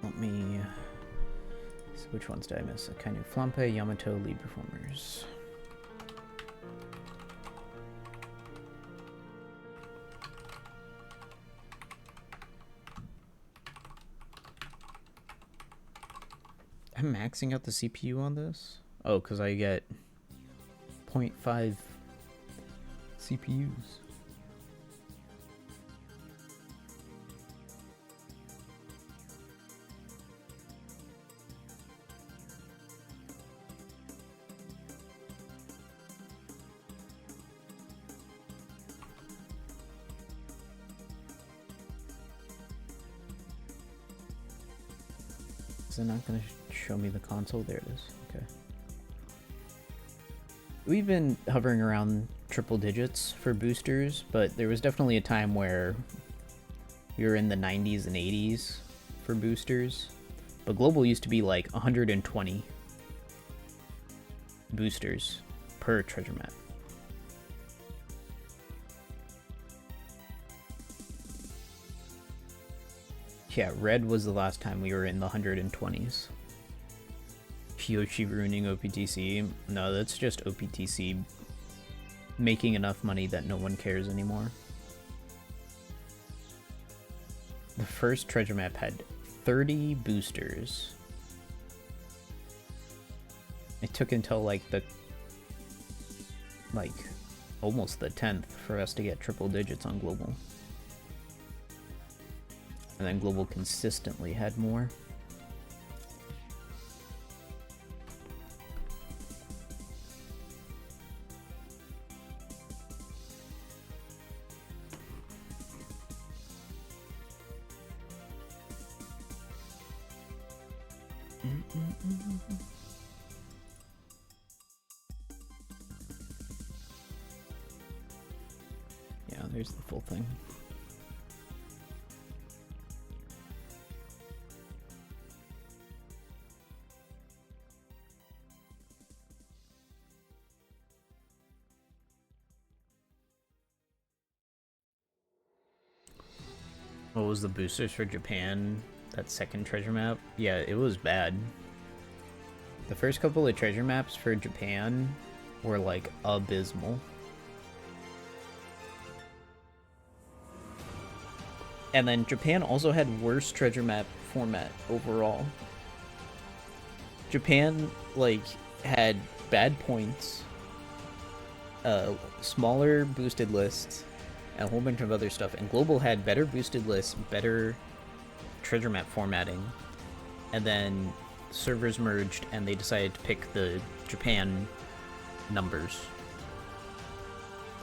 Let me... So which ones did I miss? Akainu Flampe, Yamato, lead performers. I'm maxing out the CPU on this? Oh, because I get 0.5 CPUs. Is it not going to show me the console? There it is. Okay. We've been hovering around triple digits for boosters, but there was definitely a time where we were in the 90s and 80s for boosters. But global used to be like 120 boosters per treasure map. Yeah, red was the last time we were in the 120s. Yoshi ruining OPTC. No, that's just OPTC making enough money that no one cares anymore. The first treasure map had 30 boosters. It took until like almost the 10th for us to get triple digits on global. And then global consistently had more. Yeah, there's the full thing. What was the boosters for Japan? That second treasure map? Yeah, it was bad. The first couple of treasure maps for Japan were like abysmal. And then Japan also had worse treasure map format overall. Japan like had bad points, smaller boosted lists, and a whole bunch of other stuff. And global had better boosted lists, better treasure map formatting, and then servers merged and they decided to pick the Japan numbers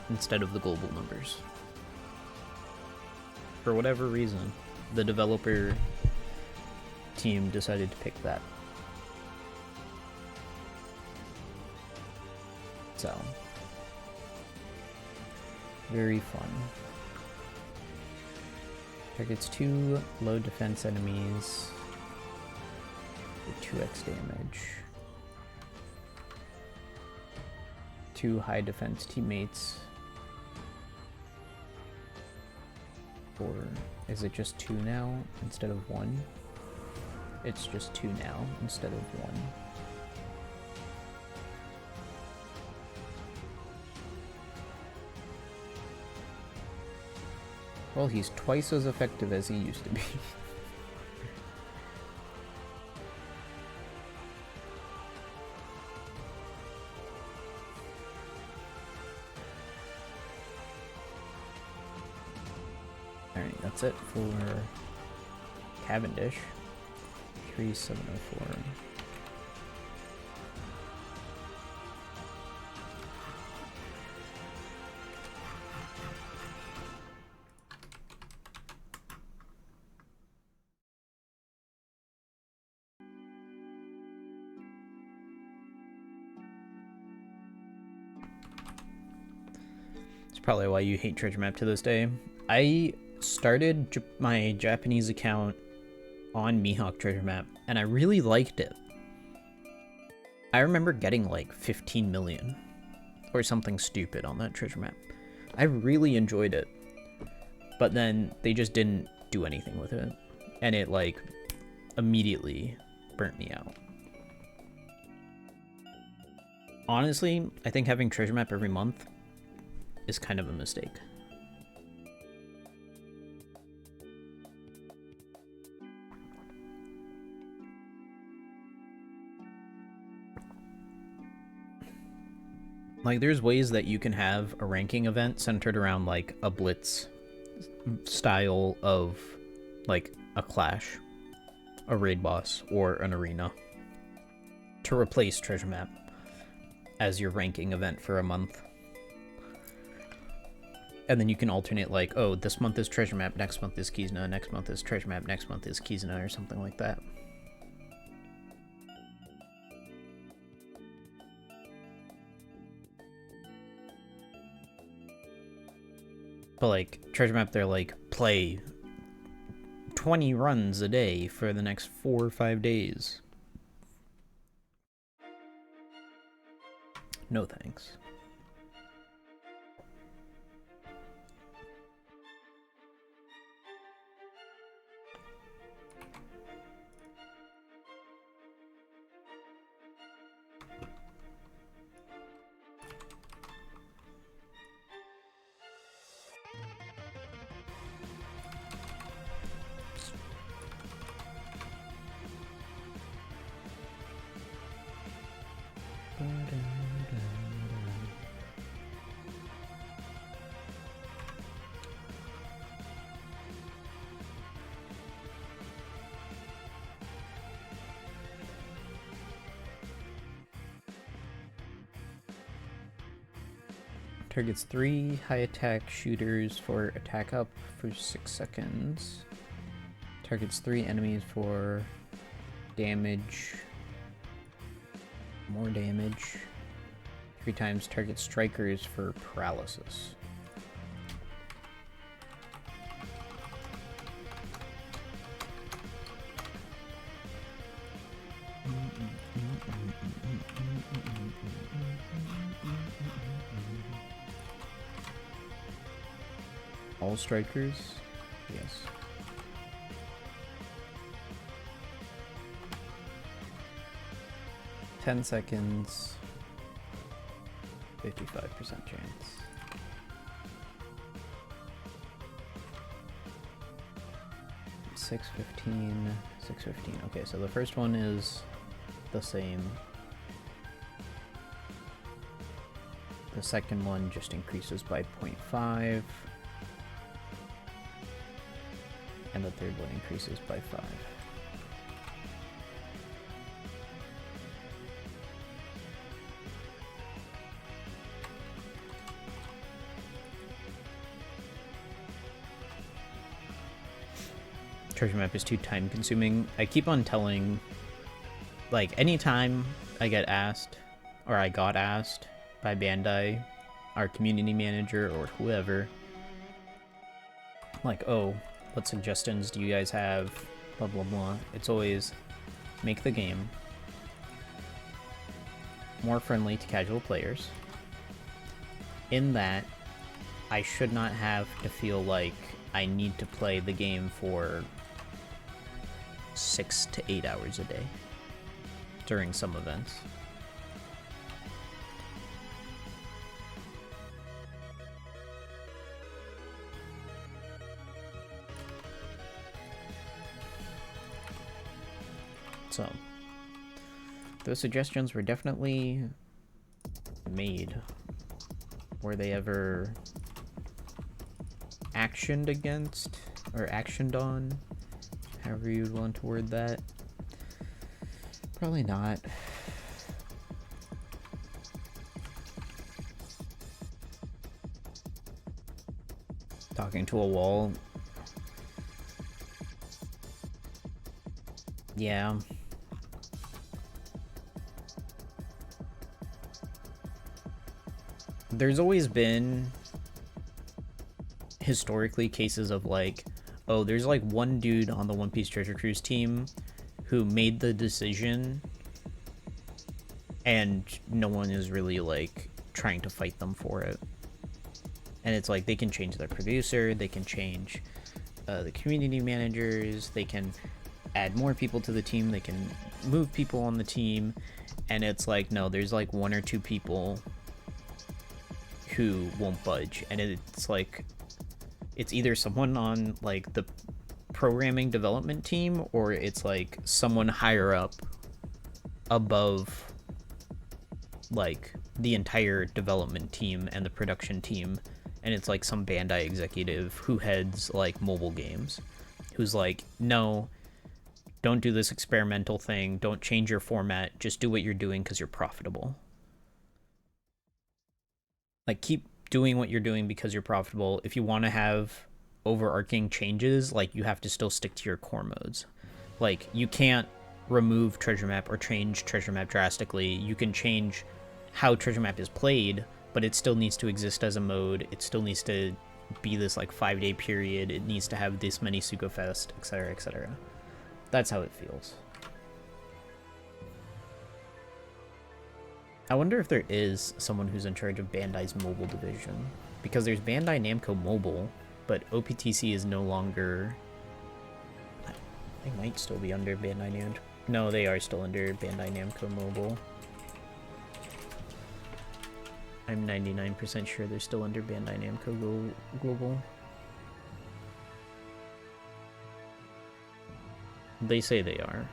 instead of the global numbers. For whatever reason, the developer team decided to pick that. So, very fun. Targets 2 low defense enemies for 2x damage. 2 high defense teammates Or is it just 2 now instead of 1? It's just 2 now instead of 1. Well, he's twice as effective as he used to be. Alright, that's it for Cavendish. 3704. It's probably why you hate Treasure Map to this day. I started my Japanese account on Mihawk Treasure Map, and I really liked it. I remember getting like 15 million or something stupid on that treasure map. I really enjoyed it, but then they just didn't do anything with it, and it like immediately burnt me out. Honestly, I think having treasure map every month is kind of a mistake. Like, there's ways that you can have a ranking event centered around, like, a blitz style of, like, a clash, a raid boss, or an arena, to replace treasure map as your ranking event for a month. And then you can alternate, like, oh, this month is treasure map, next month is Kizuna, next month is treasure map, next month is Kizuna, or something like that. But, like, treasure map, they're like, play 20 runs a day for the next 4 or 5 days. No thanks. Targets 3 high attack shooters for attack up for 6 seconds. Targets 3 enemies for damage. More damage. 3 times target strikers for paralysis. All strikers? Yes. "10 seconds, 55% chance. $6.15, $6.15. Okay, so the first one is the same. The second one just increases by 0.5. And the third one increases by 5. Treasure map is too time consuming. I keep on telling, like, anytime I get asked, or I got asked by Bandai, our community manager, or whoever, like, oh, what suggestions do you guys have, blah blah blah, it's always make the game more friendly to casual players, in that I should not have to feel like I need to play the game for 6 to 8 hours a day during some events. So, those suggestions were definitely made. Were they ever actioned against or actioned on? However you'd want to word that. Probably not. Talking to a wall. Yeah. There's always been historically cases of like, oh, there's like one dude on the One Piece Treasure Cruise team who made the decision and no one is really like trying to fight them for it. And it's like they can change their producer, they can change the community managers, they can add more people to the team, they can move people on the team, and it's like, no, there's like one or two people who won't budge, and it's like it's either someone on like the programming development team or it's like someone higher up above like the entire development team and the production team, and it's like some Bandai executive who heads like mobile games who's like, no, don't do this experimental thing, don't change your format, just do what you're doing because you're profitable. Like, keep doing what you're doing because you're profitable. If you want to have overarching changes, like, you have to still stick to your core modes. Like, you can't remove treasure map or change treasure map drastically. You can change how treasure map is played, but it still needs to exist as a mode. It still needs to be this like 5-day period. It needs to have this many Suka Fest, etc., etc. That's how it feels. I wonder if there is someone who's in charge of Bandai's mobile division, because there's Bandai Namco Mobile, but OPTC is no longer. They might still be under Bandai Namco. No, they are still under Bandai Namco Mobile. I'm 99% sure they're still under Bandai Namco Global. They say they are.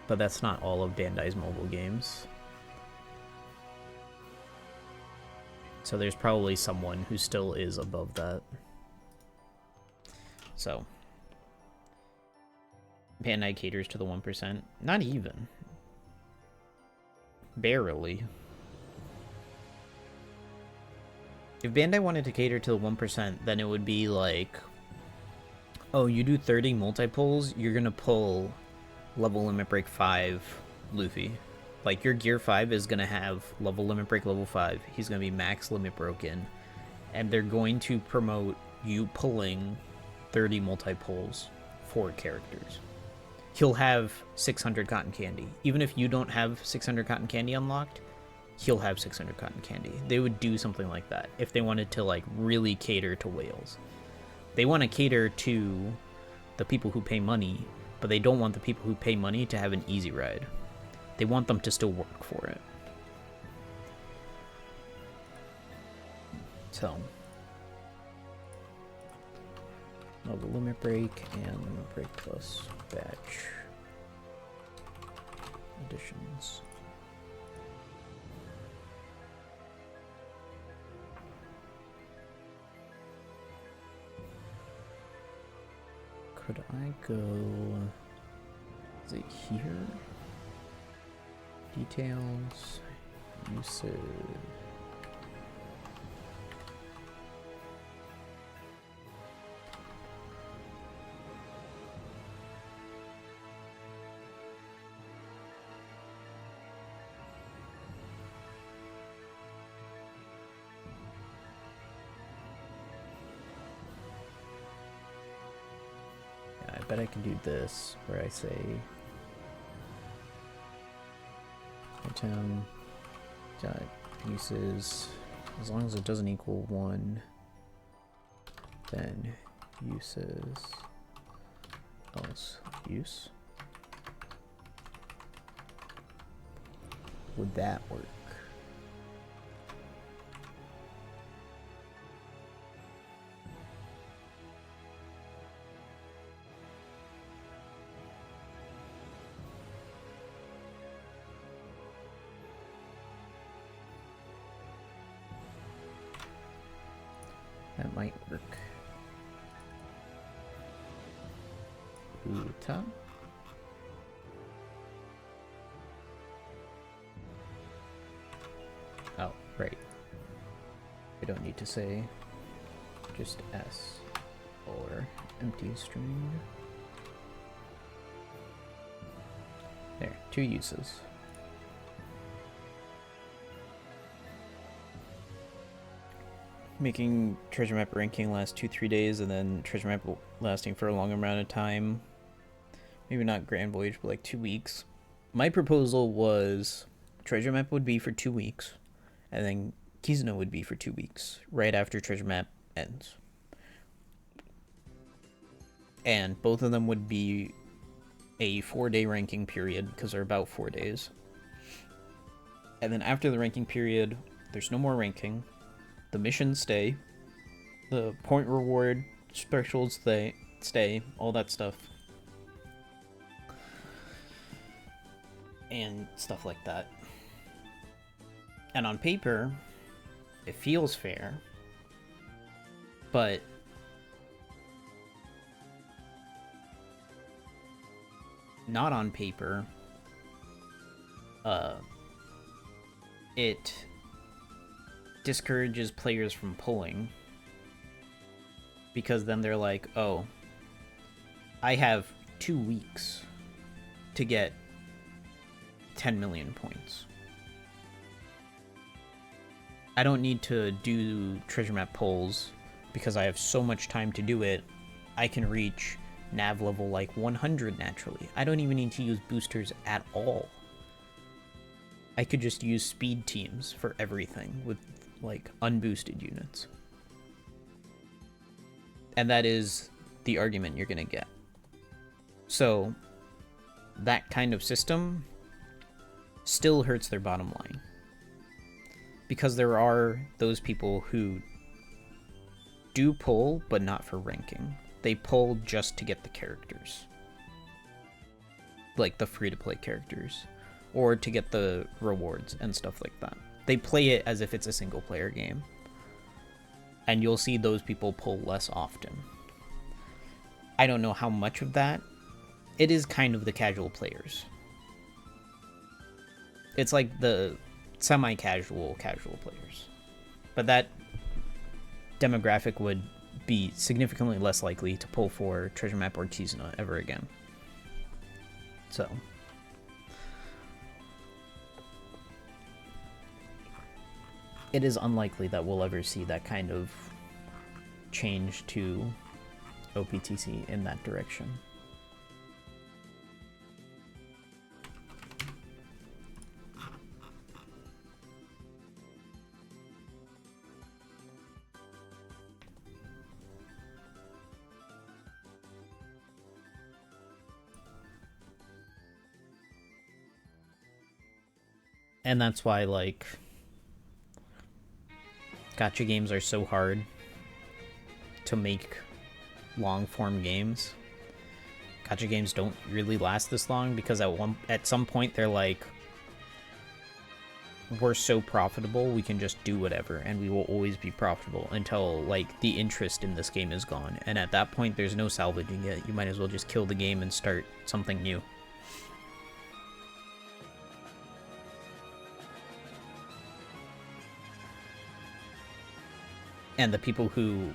But that's not all of Bandai's mobile games. So there's probably someone who still is above that. So Bandai caters to the 1%. Not even. Barely. If Bandai wanted to cater to the 1%, then it would be like, oh, you do 30 multi-pulls, you're gonna pull level limit break 5 Luffy. Like, your gear 5 is gonna have level limit break level 5. He's gonna be max limit broken. And they're going to promote you pulling 30 multi-pulls for characters. He'll have 600 cotton candy. Even if you don't have 600 cotton candy unlocked, he'll have 600 cotton candy. They would do something like that if they wanted to like really cater to whales. They want to cater to the people who pay money, but they don't want the people who pay money to have an easy ride. They want them to still work for it. So, the limit break and limit break plus batch additions. Could I go? Is it here? Details, usage. I bet I can do this, where I say item dot uses, as long as it doesn't equal 1, then uses else use. Would that work? That might work. Uta. Oh, right. We don't need to say just S or empty string. There, 2 uses. Making treasure map ranking last 2-3 days, and then treasure map lasting for a long amount of time. Maybe not Grand Voyage, but like 2 weeks. My proposal was treasure map would be for 2 weeks, and then Kizaru would be for 2 weeks, right after treasure map ends. And both of them would be a 4-day ranking period, because they're about 4 days. And then after the ranking period, there's no more ranking. The missions stay. The point reward specials stay. All that stuff. And stuff like that. And on paper, it feels fair. But not on paper. It discourages players from pulling, because then they're like, oh, I have 2 weeks to get 10 million points. I don't need to do treasure map pulls because I have so much time to do it. I can reach nav level like 100 naturally. I don't even need to use boosters at all. I could just use speed teams for everything with like unboosted units. And that is the argument you're gonna get. So that kind of system still hurts their bottom line, because there are those people who do pull but not for ranking. They pull just to get the characters, like the free-to-play characters, or to get the rewards and stuff like that. They play it as if it's a single-player game, and you'll see those people pull less often. I don't know how much of that. It is kind of the casual players. It's like the semi-casual casual players. But that demographic would be significantly less likely to pull for treasure map or Kizaru ever again. So it is unlikely that we'll ever see that kind of change to OPTC in that direction. And that's why, like, gacha games are so hard to make long-form games. Gacha games don't really last this long because at some point they're like, we're so profitable, we can just do whatever, and we will always be profitable until, like, the interest in this game is gone. And at that point, there's no salvaging it. You might as well just kill the game and start something new. And the people who,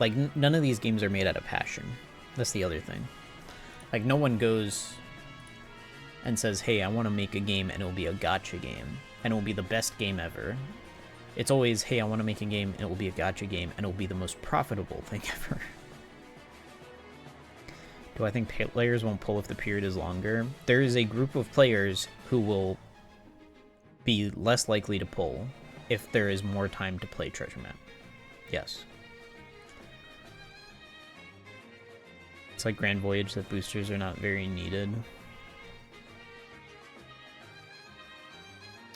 like, none of these games are made out of passion. That's the other thing. Like, no one goes and says, hey, I want to make a game and it'll be a gacha game and it'll be the best game ever. It's always, hey, I want to make a game and it will be a gacha game and it'll be the most profitable thing ever. Do I think players won't pull if the period is longer? There is a group of players who will be less likely to pull if there is more time to play treasure map. Yes. It's like Grand Voyage that boosters are not very needed.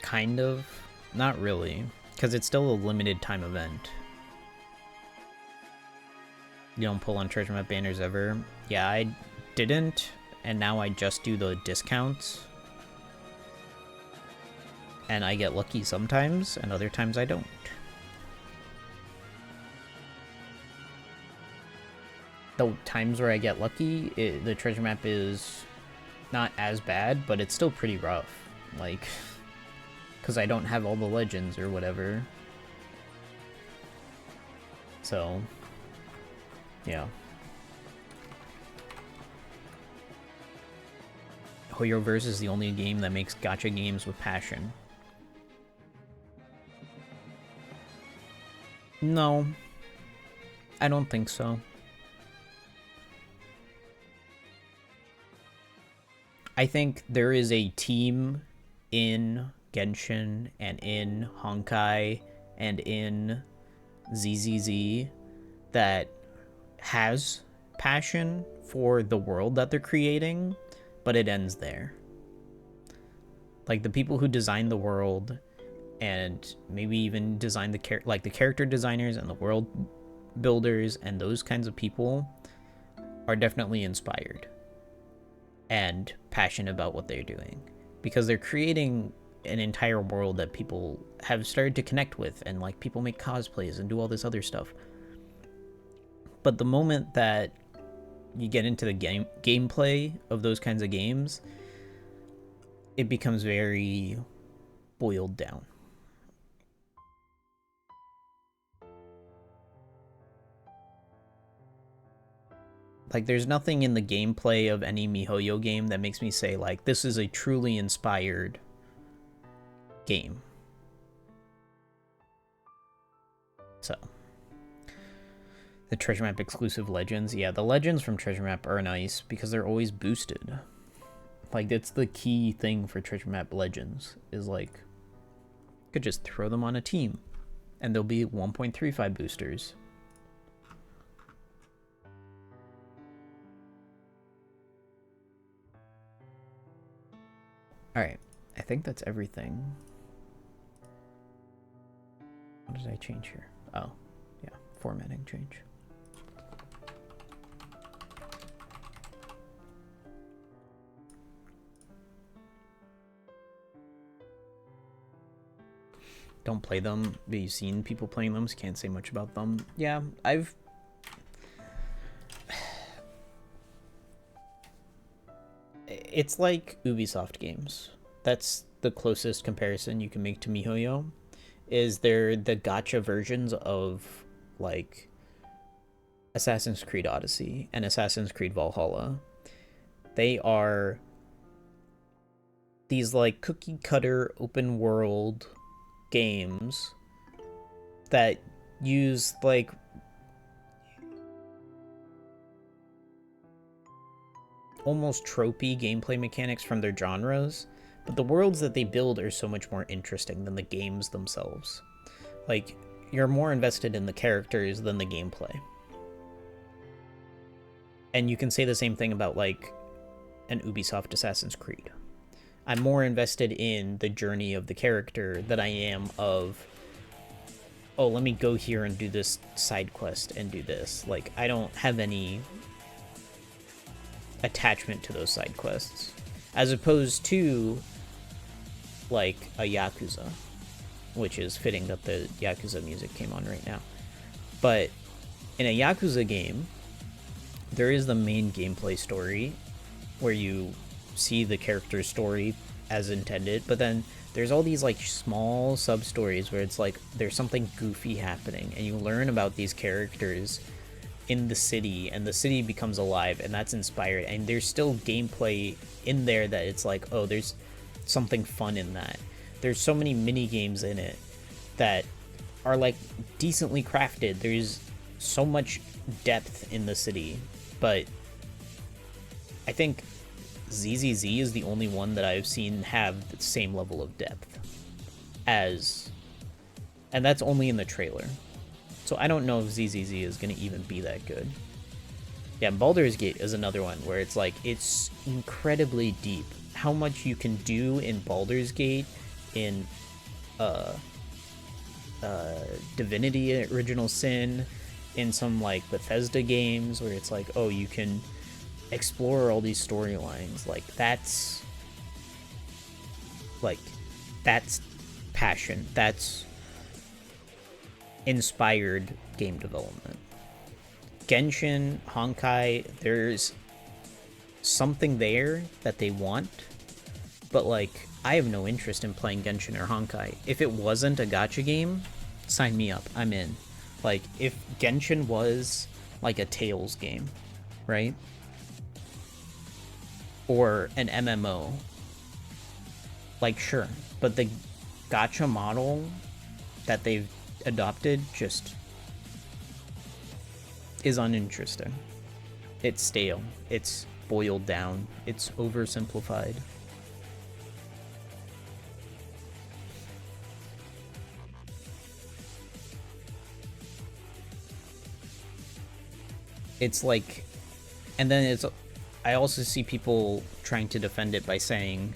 Kind of. Not really. Because it's still a limited time event. You don't pull on treasure map banners ever. Yeah, I didn't, and now I just do the discounts. And I get lucky sometimes, and other times I don't. The times where I get lucky, the treasure map is not as bad, but it's still pretty rough. Like, because I don't have all the legends or whatever. So, yeah. Hoyoverse is the only game that makes gacha games with passion. No, I don't think so. I think there is a team in Genshin and in Honkai and in ZZZ that has passion for the world that they're creating, but it ends there. Like, the people who design the world and maybe even design the character designers and the world builders and those kinds of people are definitely inspired and passionate about what they're doing, because they're creating an entire world that people have started to connect with, and like people make cosplays and do all this other stuff. But the moment that you get into the gameplay of those kinds of games, it becomes very boiled down. Like, there's nothing in the gameplay of any MiHoYo game that makes me say, like, this is a truly inspired game. So, the treasure map exclusive legends. Yeah, the legends from treasure map are nice because they're always boosted. Like, that's the key thing for treasure map legends, is like, you could just throw them on a team and they'll be 1.35 boosters. Alright, I think that's everything. What did I change here? Oh, yeah, formatting change. Don't play them, but you've seen people playing them, so can't say much about them. Yeah, It's like Ubisoft games. That's the closest comparison you can make to MiHoYo. Is they're the gacha versions of, like, Assassin's Creed Odyssey and Assassin's Creed Valhalla. They are these, like, cookie-cutter open-world games that use, like, almost tropey gameplay mechanics from their genres, but the worlds that they build are so much more interesting than the games themselves. Like, you're more invested in the characters than the gameplay. And you can say the same thing about, like, an Ubisoft Assassin's Creed. I'm more invested in the journey of the character than I am of, oh, let me go here and do this side quest and do this. Like, I don't have any attachment to those side quests, as opposed to, like, a Yakuza, which is fitting that the Yakuza music came on right now. But in a Yakuza game, there is the main gameplay story where you see the character's story as intended, but then there's all these, like, small sub stories where it's like there's something goofy happening and you learn about these characters in the city, and the city becomes alive, and that's inspired, and there's still gameplay in there that it's like, oh, there's something fun in that. There's so many mini games in it that are, like, decently crafted. There's so much depth in the city, but I think ZZZ is the only one that I've seen have the same level of depth. as, and that's only in the trailer. So I don't know if ZZZ is going to even be that good. Yeah, Baldur's Gate is another one where it's like, it's incredibly deep. How much you can do in Baldur's Gate, in Divinity Original Sin, in some like Bethesda games where it's like, oh, you can explore all these storylines. Like that's passion. That's inspired game development. Genshin, Honkai, there's something there that they want, but like I have no interest in playing Genshin or Honkai. If it wasn't a gacha game, sign me up. I'm in. Like if Genshin was like a Tales game, right? Or an MMO, like sure, but the gacha model that they've adopted just is uninteresting. It's stale. It's boiled down. It's oversimplified. It's like, and then it's, I also see people trying to defend it by saying,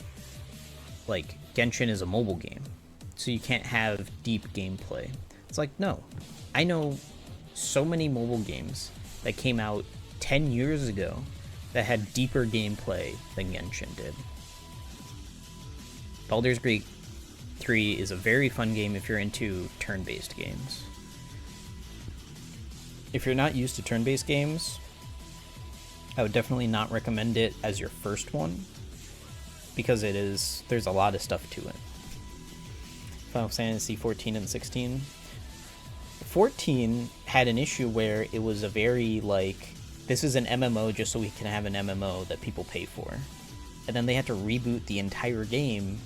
like, Genshin is a mobile game, so you can't have deep gameplay. It's like, no. I know so many mobile games that came out 10 years ago that had deeper gameplay than Genshin did. Baldur's Gate 3 is a very fun game if you're into turn-based games. If you're not used to turn-based games, I would definitely not recommend it as your first one, because there's a lot of stuff to it. Final Fantasy 14 and 16. 14 had an issue where it was a very, like, this is an MMO just so we can have an MMO that people pay for. And then they had to reboot the entire game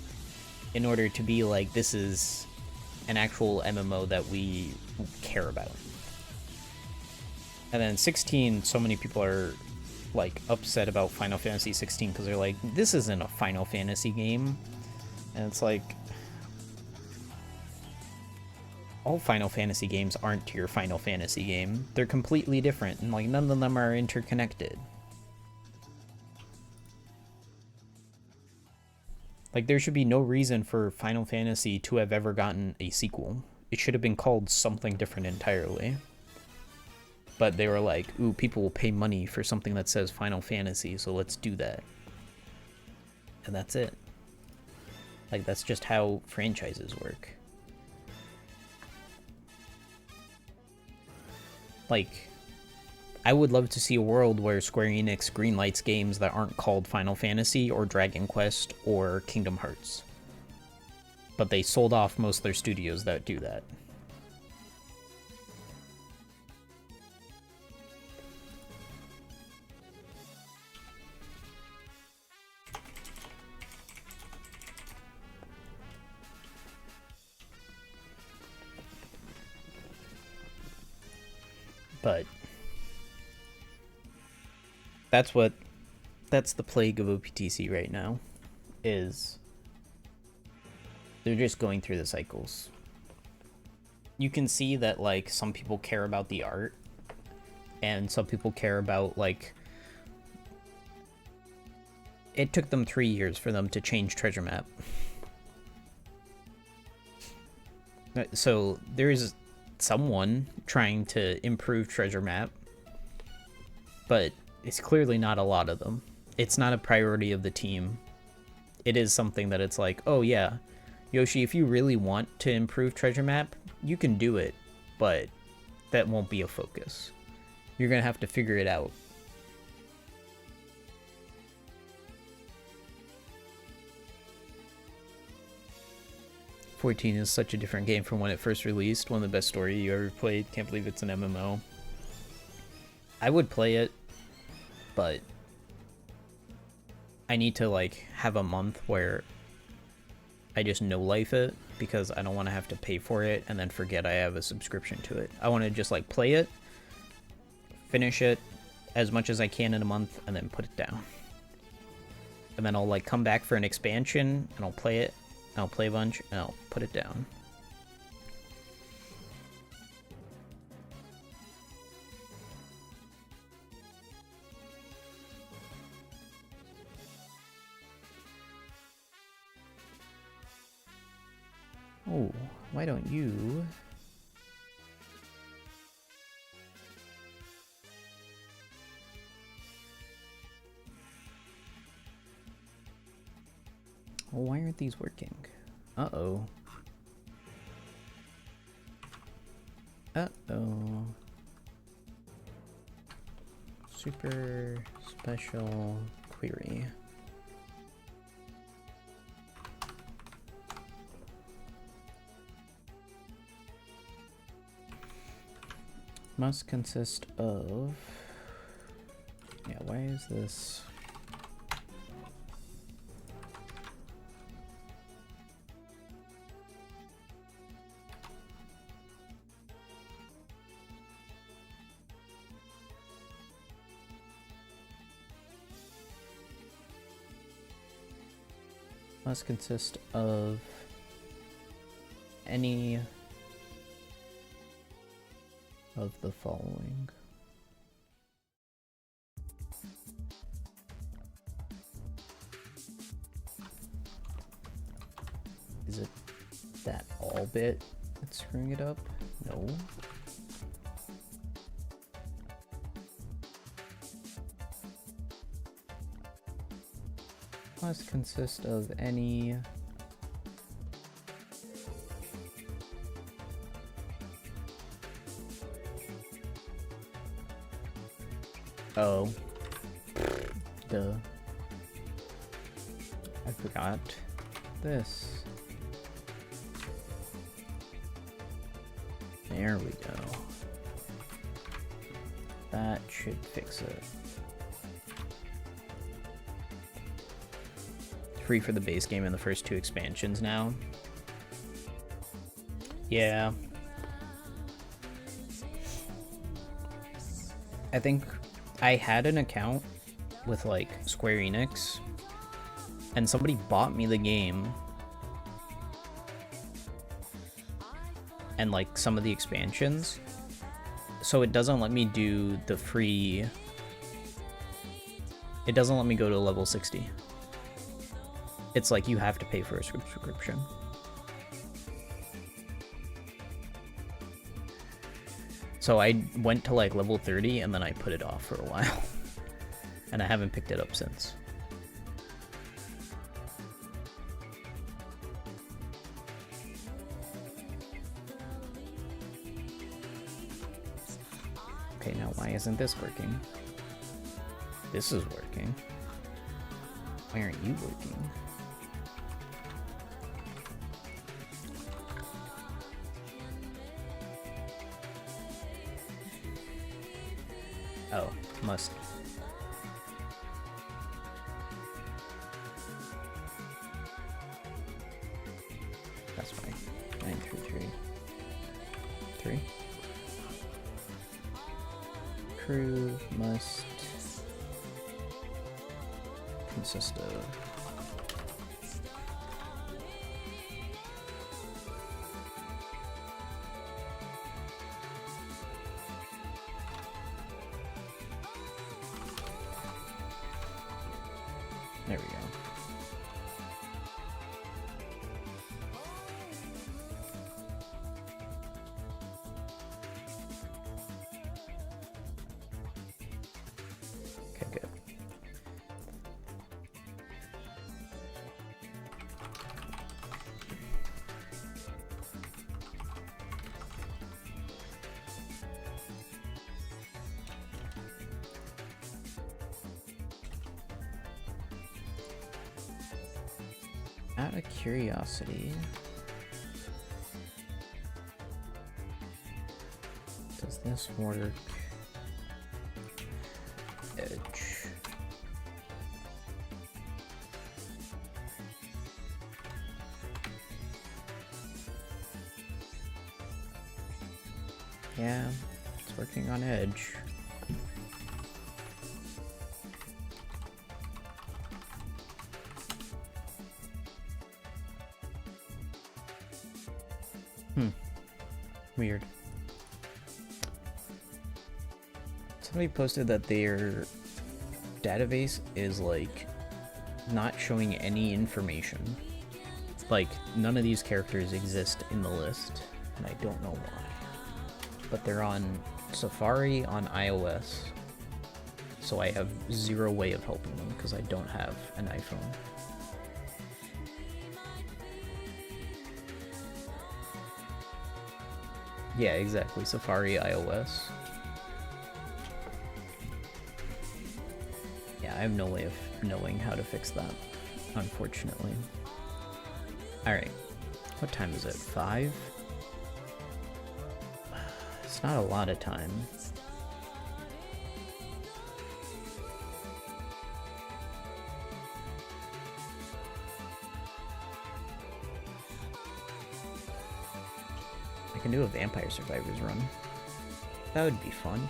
in order to be like, this is an actual MMO that we care about. And then 16, so many people are, like, upset about Final Fantasy 16 because they're like, this isn't a Final Fantasy game. And it's like, all Final Fantasy games aren't your Final Fantasy game. They're completely different, and like none of them are interconnected. Like there should be no reason for Final Fantasy to have ever gotten a sequel. It should have been called something different entirely. But they were like, ooh, people will pay money for something that says Final Fantasy, so let's do that. And that's it. Like that's just how franchises work. Like, I would love to see a world where Square Enix greenlights games that aren't called Final Fantasy or Dragon Quest or Kingdom Hearts. But they sold off most of their studios that do that. But that's the plague of OPTC right now, is they're just going through the cycles. You can see that like some people care about the art and some people care about, like, it took them 3 years for them to change Treasure Map. So there's someone trying to improve Treasure Map, but it's clearly not a lot of them. It's not a priority of the team. It is something that it's like, oh yeah, Yoshi, if you really want to improve Treasure Map, you can do it, but that won't be a focus. You're gonna have to figure it out. '14 is such a different game from when it first released. One of the best story you ever played. Can't believe it's an MMO. I would play it, but I need to like have a month where I just no life it, because I don't want to have to pay for it and then forget I have a subscription to it. I want to just like play it, finish it as much as I can in a month, and then put it down. And then I'll like come back for an expansion and I'll play it, I'll play a bunch, and I'll put it down. Oh, why don't you... Well, why aren't these working? Uh-oh. Uh-oh. Super special query. Must consist of... Yeah, why is this... Must consist of any of the following. Is it that all bit that's screwing it up? No. Must consist of any oh, duh. I forgot this. There we go. That should fix it. Free for the base game and the first 2 expansions now. Yeah. I think I had an account with like Square Enix and somebody bought me the game and like some of the expansions, so it doesn't let me do the free, it doesn't let me go to level 60. It's like you have to pay for a subscription. So I went to like level 30 and then I put it off for a while. And I haven't picked it up since. Okay, now why isn't this working? This is working. Why aren't you working? Oh, must. That's fine. 933. 3. Crew must consist of there we go. Okay, good. Out of curiosity, does this work? Edge. Yeah, it's working on Edge. Weird. Somebody posted that their database is like not showing any information. Like none of these characters exist in the list, and I don't know why. But they're on Safari on iOS, so I have zero way of helping them because I don't have an iPhone. Yeah, exactly. Safari iOS. Yeah, I have no way of knowing how to fix that, unfortunately. Alright. What time is it? 5? It's not a lot of time. I can do a Vampire Survivors run. That would be fun.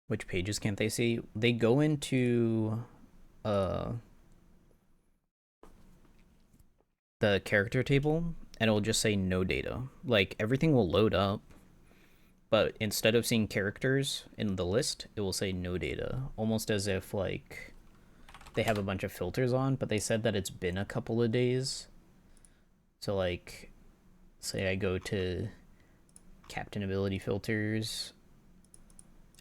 Which pages can't they see? They go into the character table and it'll just say no data. Like everything will load up, but instead of seeing characters in the list, it will say no data. Almost as if like they have a bunch of filters on, but they said that it's been a couple of days. So like say I go to Captain Ability filters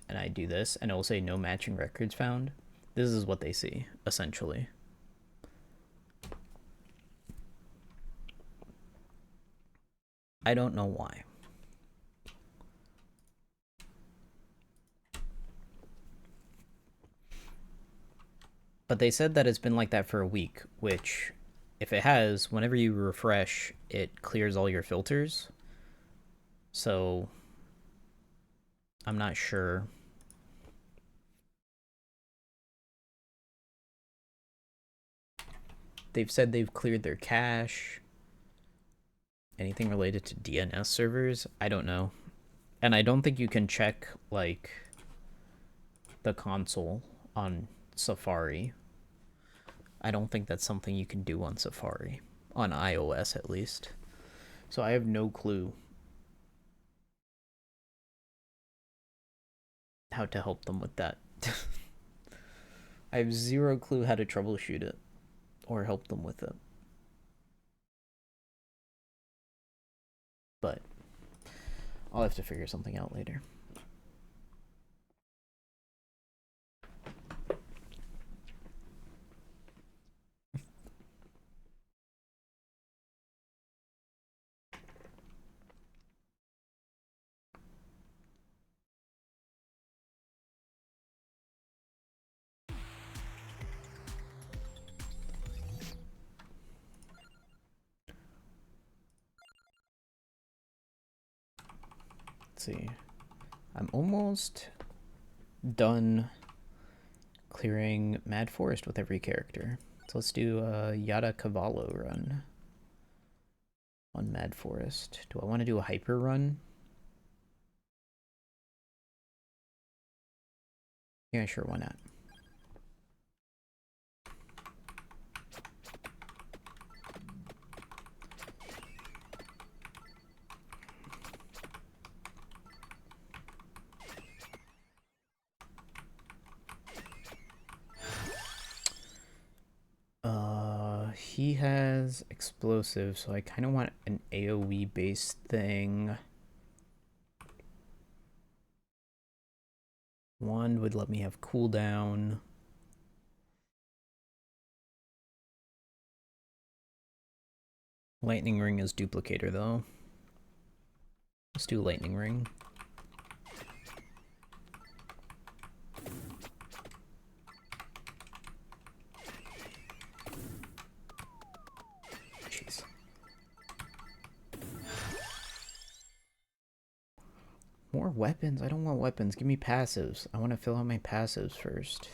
and I do this, and it will say no matching records found. This is what they see, essentially. I don't know why. But they said that it's been like that for a week, which, if it has, whenever you refresh, it clears all your filters. So, I'm not sure. They've said they've cleared their cache. Anything related to DNS servers? I don't know. And I don't think you can check, like, the console on Safari. I don't think that's something you can do on Safari. On iOS, at least. So I have no clue how to help them with that. I have zero clue how to troubleshoot it or help them with it. But I'll have to figure something out later. Let's see. I'm almost done clearing Mad Forest with every character. So let's do a Yada Cavallo run on Mad Forest. Do I want to do a hyper run? Yeah, sure, why not? He has explosive, so I kind of want an AoE based thing. Wand would let me have cooldown. Lightning Ring is duplicator though. Let's do Lightning Ring. Jeez. More weapons? I don't want weapons. Give me passives. I want to fill out my passives first.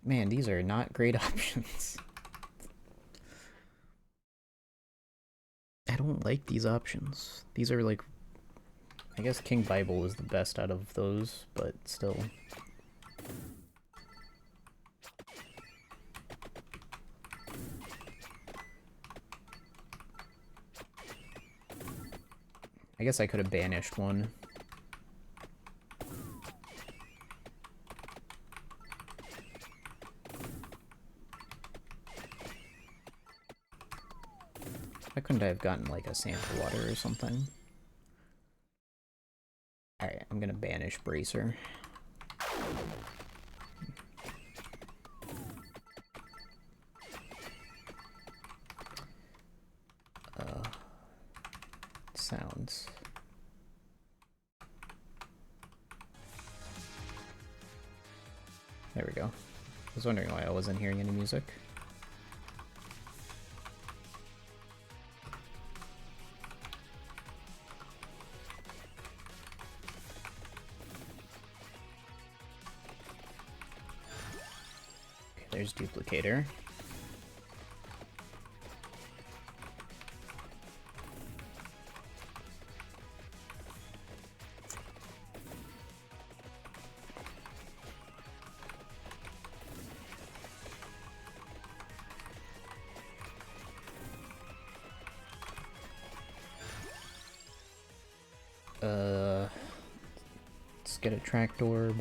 Man, these are not great options. I don't like these options. These are like... I guess King Bible is the best out of those, but still. I guess I could have banished one. Why couldn't I have gotten like a sample water or something? Alright, I'm gonna banish Bracer. Sounds. There we go. I was wondering why I wasn't hearing any music. Okay, there's Duplicator. Let's get a tracked orb.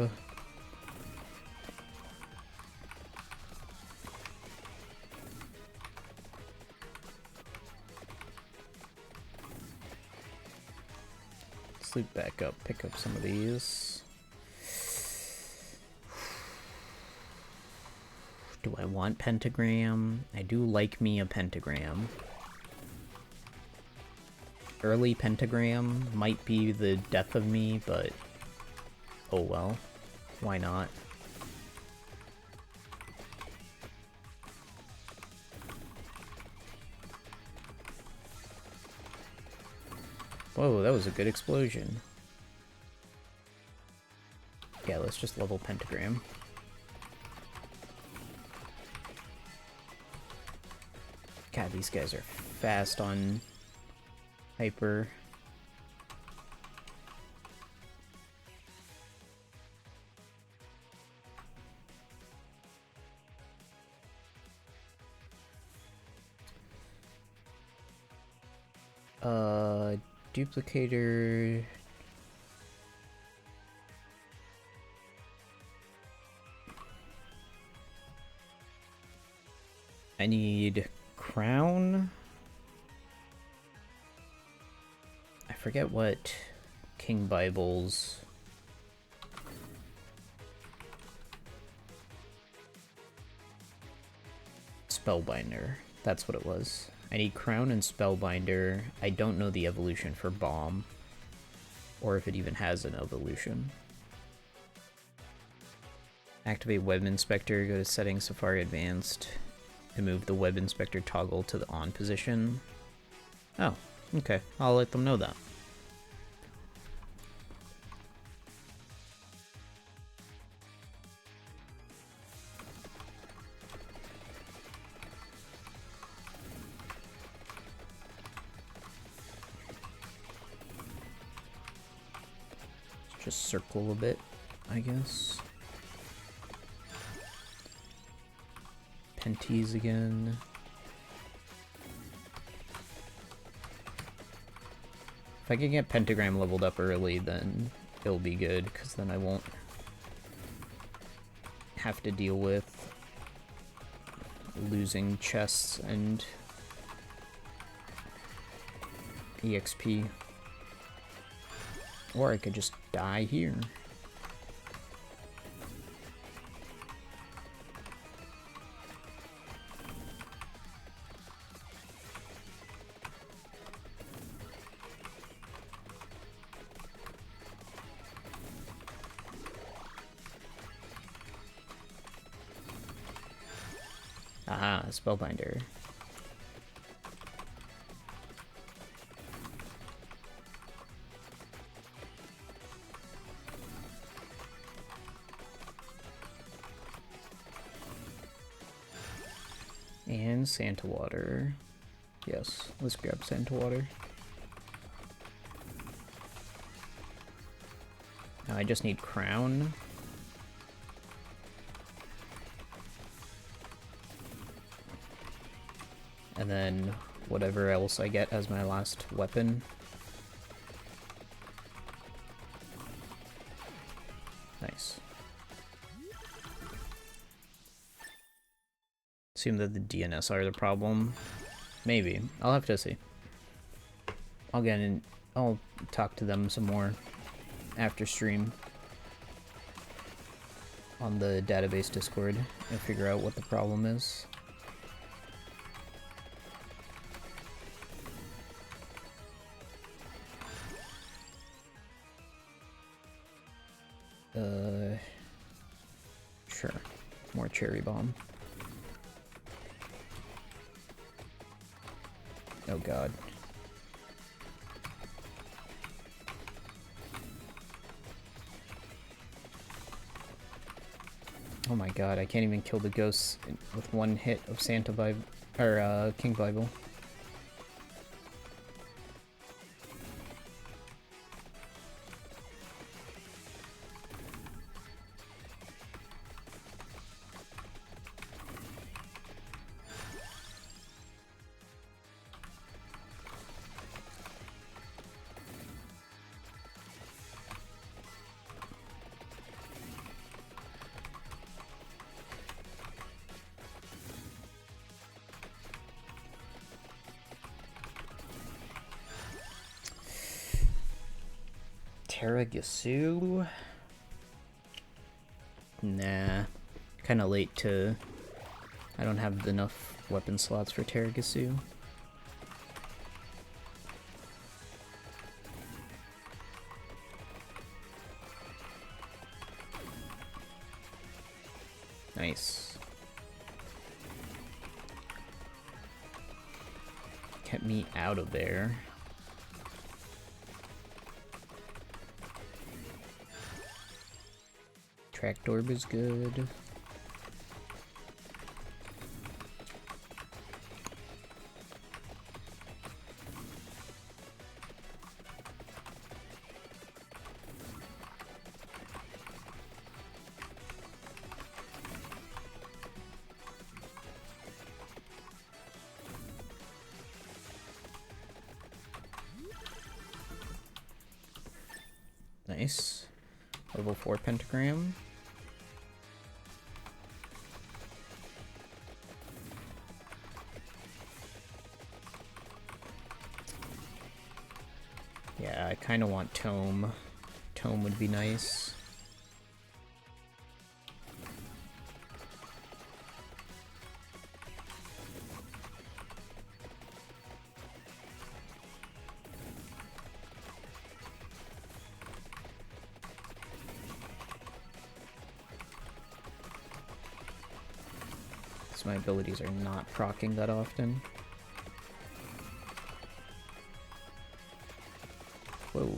Let's loop back up, pick up some of these. Do I want Pentagram? I do like me a Pentagram. Early Pentagram might be the death of me, but oh well. Why not? Whoa, that was a good explosion. Yeah, let's just level Pentagram. God, these guys are fast on Hyper. Duplicator. I need Crown. I forget what King Bible's Spellbinder. That's what it was. I need Crown and Spellbinder. I don't know the evolution for Bomb, or if it even has an evolution. Activate Web Inspector, go to Settings, Safari Advanced, and move the Web Inspector toggle to the on position. Oh, okay. I'll let them know that. Just circle a bit, I guess. Penties again. If I can get Pentagram leveled up early, then it'll be good, because then I won't have to deal with losing chests and EXP. Or I could just die here. Aha, Spellbinder. And Santa water. Yes, let's grab Santa water. Now I just need crown. And then whatever else I get as my last weapon. Nice. Assume that the DNS are the problem. Maybe. I'll have to see. I'll get in. I'll talk to them some more after stream on the database Discord and figure out what the problem is. Sure. More cherry bomb. Oh god. Oh my god, I can't even kill the ghosts with one hit of Santa Bible, or King Bible. Terragisu? Nah. Kinda late to... I don't have enough weapon slots for Terragisu. Nice. Kept me out of there. Tracked orb is good. Nice. Level 4 pentagram. Yeah, I kind of want Tome. Tome would be nice. My abilities are not proccing that often. Whoa.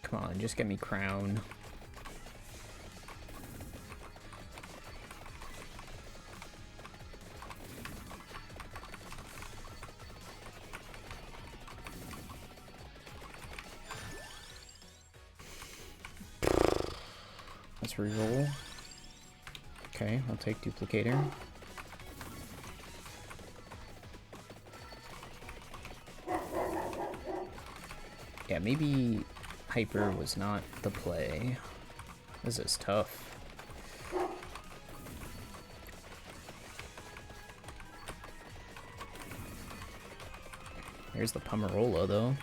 Come on, just get me crown. Let's reroll. Okay, I'll take duplicator. Yeah, maybe Hyper was not the play. This is tough. There's the Pomerola, though.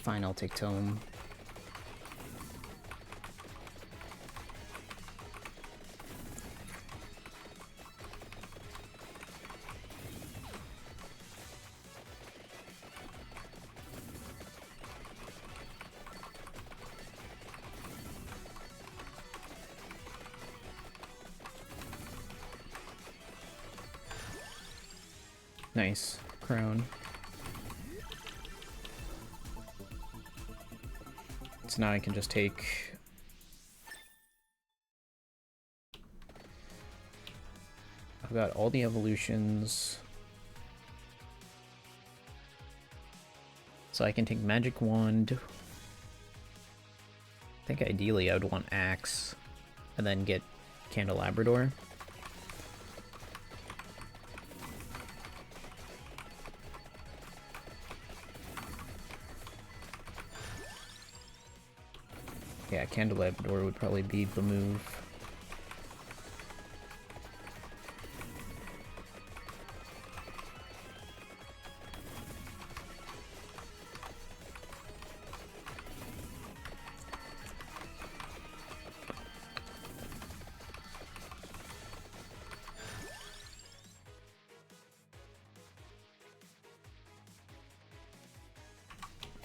Fine, I'll take Tome. Nice. Crone. So now I can just take... I've got all the evolutions. So I can take Magic Wand. I think ideally I would want Axe. And then get Candelabrador. Yeah, Candelabrador would probably be the move.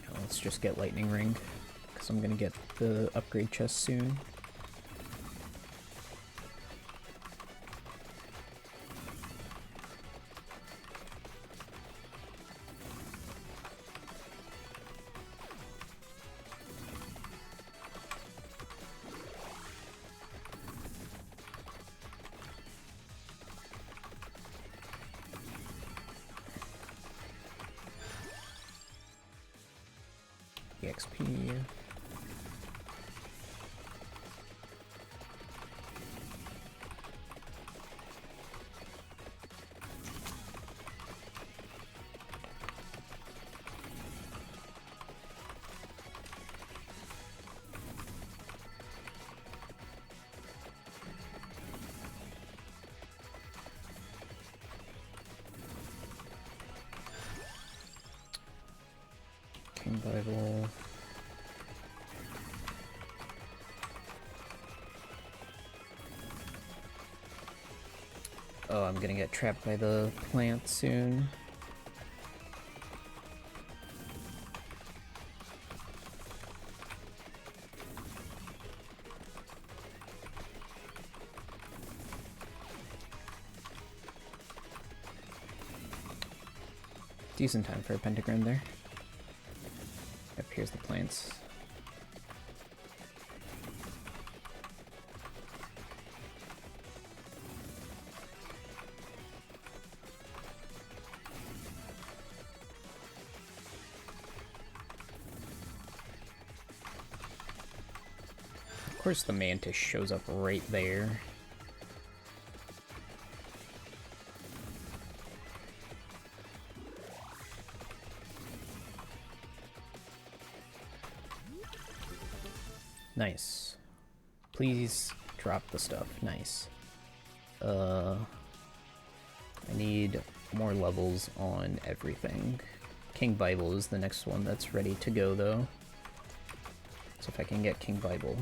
Now let's just get Lightning Ring. I'm gonna get the upgrade chest soon. EXP. King Bible. Oh, I'm gonna get trapped by the plant soon. Decent time for a pentagram there. Yep, here's the plants. Of course the Mantis shows up right there. Nice. Please drop the stuff. Nice. I need more levels on everything. King Bible is the next one that's ready to go though. So if I can get King Bible.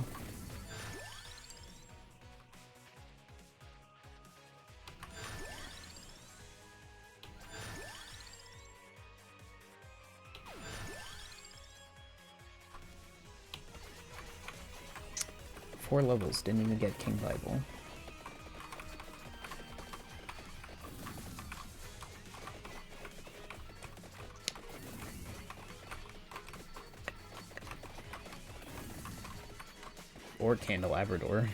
Four levels, didn't even get King Bible. Or Candelabrador.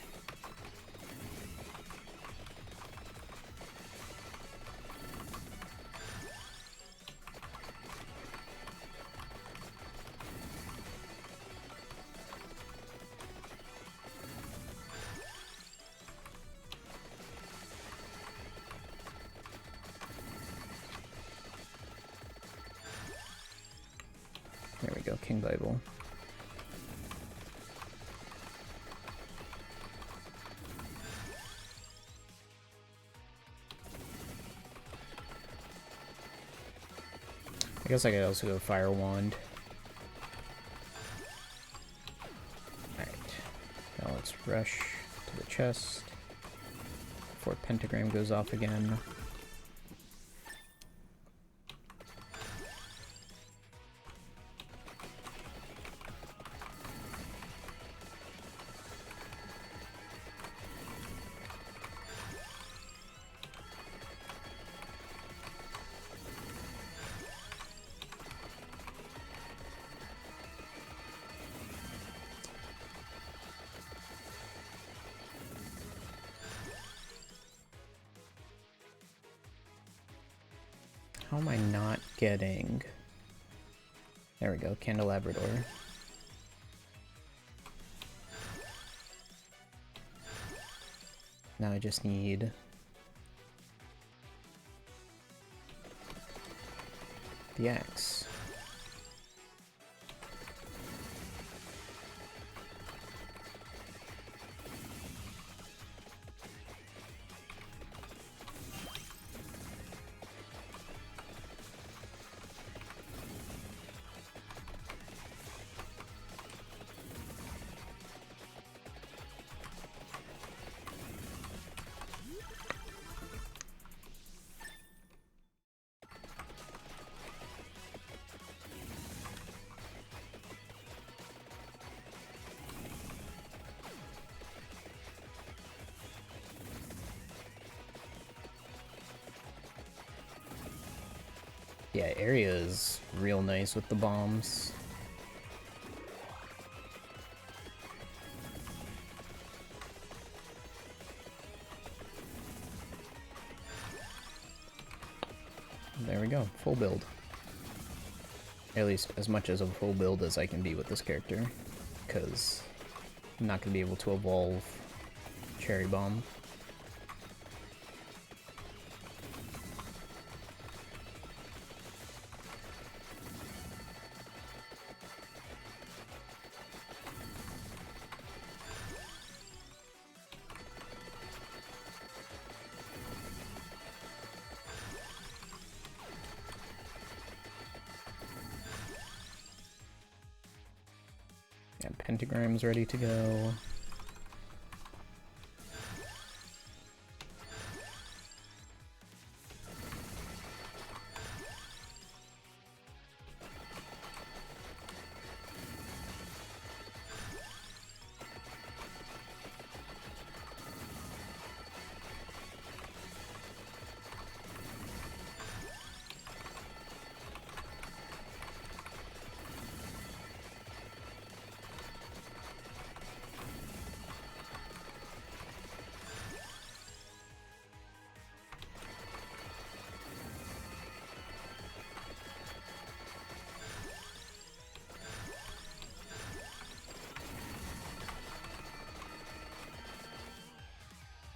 There we go, King Bible. I guess I could also go Fire Wand. Now let's rush to the chest before pentagram goes off again. How am I not getting... There we go, Candelabrador. Now I just need... the axe. Yeah, area is real nice with the bombs. There we go, full build. At least as much as a full build as I can be with this character, because I'm not going to be able to evolve Cherry Bomb. Yeah, pentagram's ready to go.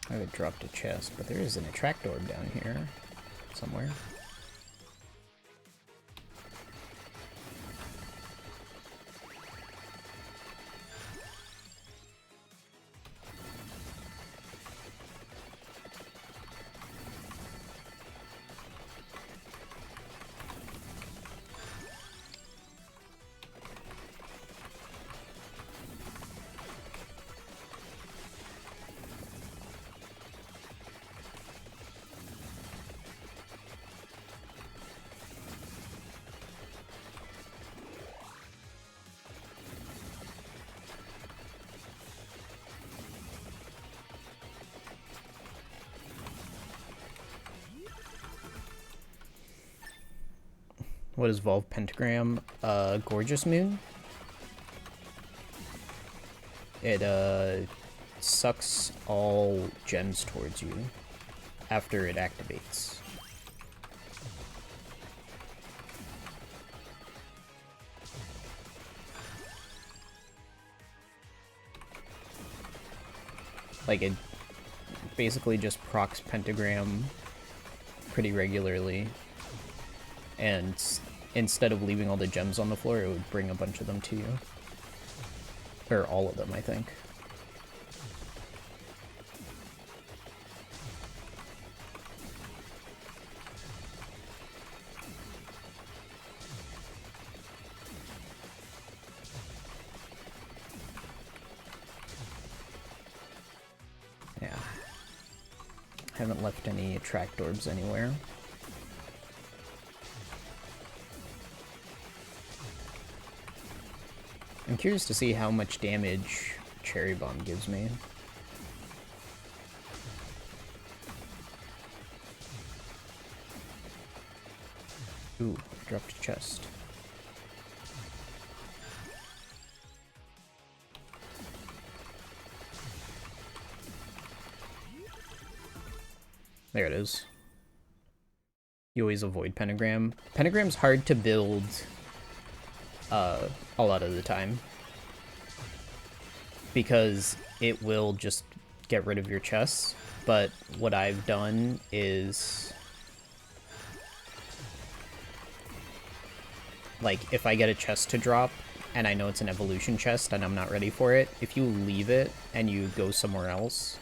I would drop a chest, but there is an attract orb down here somewhere. What is Volve Pentagram? Gorgeous Moon? It sucks all gems towards you after it activates. Like, it basically just procs Pentagram pretty regularly, and instead of leaving all the gems on the floor, it would bring a bunch of them to you. Or all of them, I think. Haven't left any attract orbs anywhere. I'm curious to see how much damage Cherry Bomb gives me. Ooh, dropped a chest. There it is. You always avoid Pentagram. Pentagram's hard to build a lot of the time, because it will just get rid of your chests. But what I've done is, like, if I get a chest to drop and I know it's an evolution chest and I'm not ready for it, if you leave it and you go somewhere else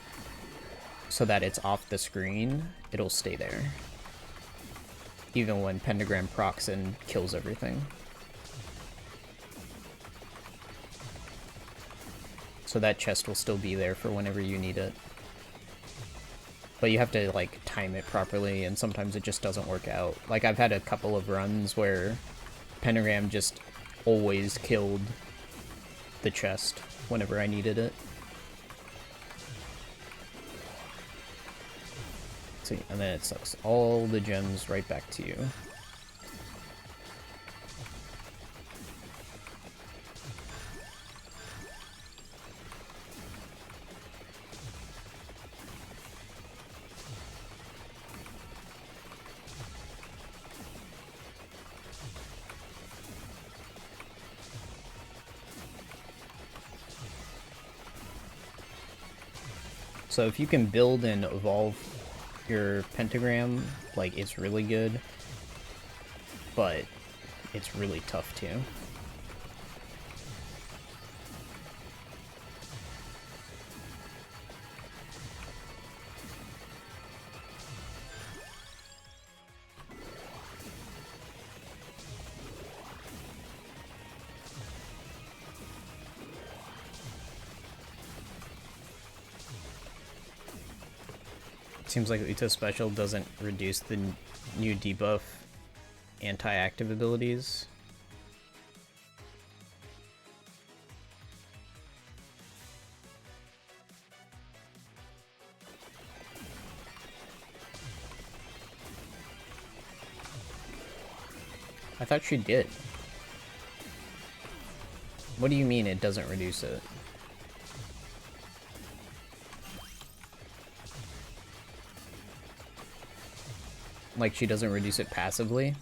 so that it's off the screen, it'll stay there, even when Pentagram procs and kills everything. So that chest will still be there for whenever you need it. But you have to, like, time it properly, and sometimes it just doesn't work out. Like, I've had a couple of runs where Pentagram just always killed the chest whenever I needed it. See, and then it sucks all the gems right back to you. So if you can build and evolve your Pentagram, like, it's really good, but it's really tough too. Seems like Uta's special doesn't reduce the new debuff anti-active abilities. I thought she did. What do you mean it doesn't reduce it? Like, she doesn't reduce it passively?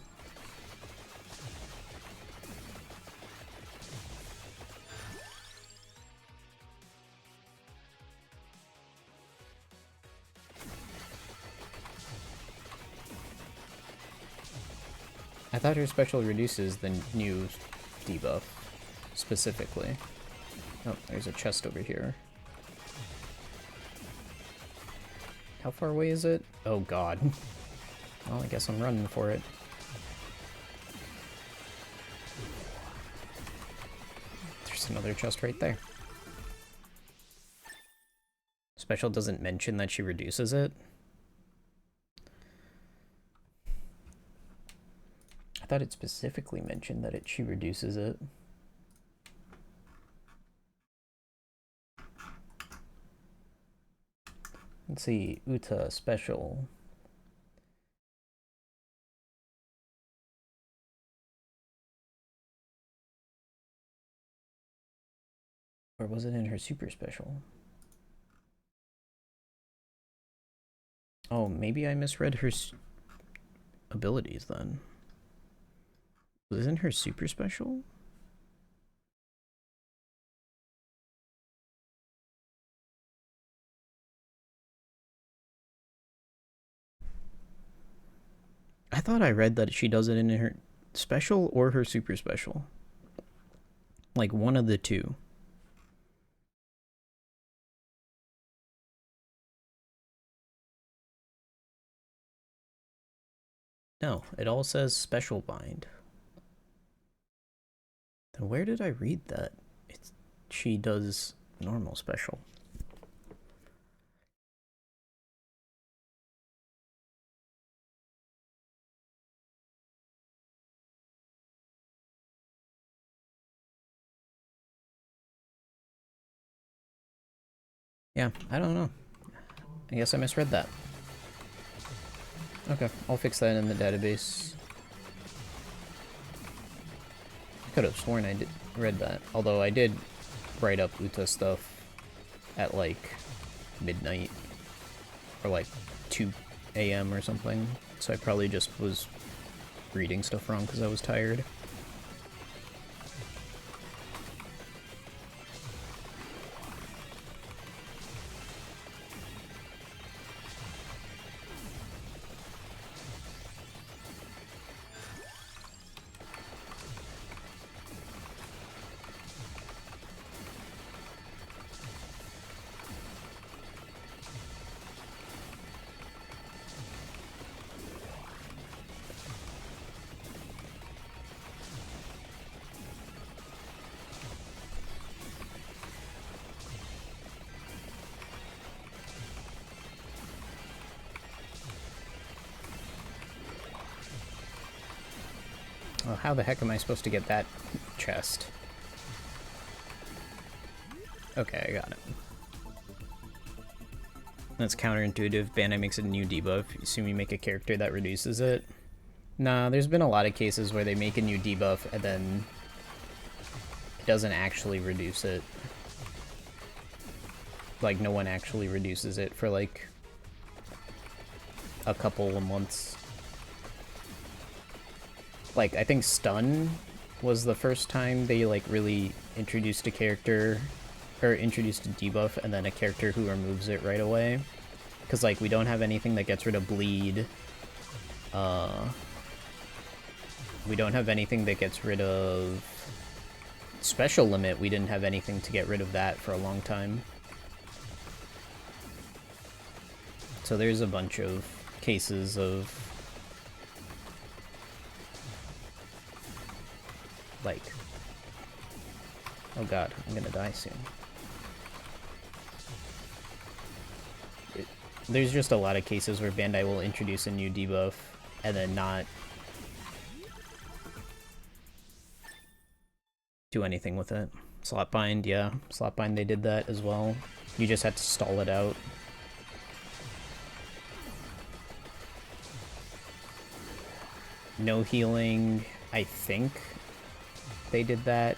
I thought her special reduces the new debuff, specifically. Oh, there's a chest over here. How far away is it? Oh god. Well, I guess I'm running for it. There's another chest right there. Special doesn't mention that she reduces it. I thought it specifically mentioned that she reduces it. Let's see, Uta special. Or was it in her super special? Oh, maybe I misread her abilities then. Was it in her super special? I thought I read that she does it in her special or her super special. Like, one of the two. No, it all says special bind. Then where did I read that? She does normal special. Yeah, I don't know. I guess I misread that. Okay, I'll fix that in the database. I could have sworn I read that. Although I did write up Uta stuff at like midnight. Or like 2 a.m. or something. So I probably just was reading stuff wrong because I was tired. Well, how the heck am I supposed to get that chest? Okay, I got it. That's counterintuitive. Bandai makes a new debuff. You assume you make a character that reduces it. Nah, there's been a lot of cases where they make a new debuff and then it doesn't actually reduce it. Like, no one actually reduces it for like a couple of months. Like, I think Stun was the first time they like really introduced a character, or introduced a debuff and then a character who removes it right away. Because like we don't have anything that gets rid of bleed. We don't have anything that gets rid of special limit. We didn't have anything to get rid of that for a long time. So there's a bunch of cases of like, oh god, I'm gonna die soon. There's just a lot of cases where Bandai will introduce a new debuff and then not do anything with it. Slotbind, yeah. Slotbind, they did that as well. You just had to stall it out. No healing, I think they did that.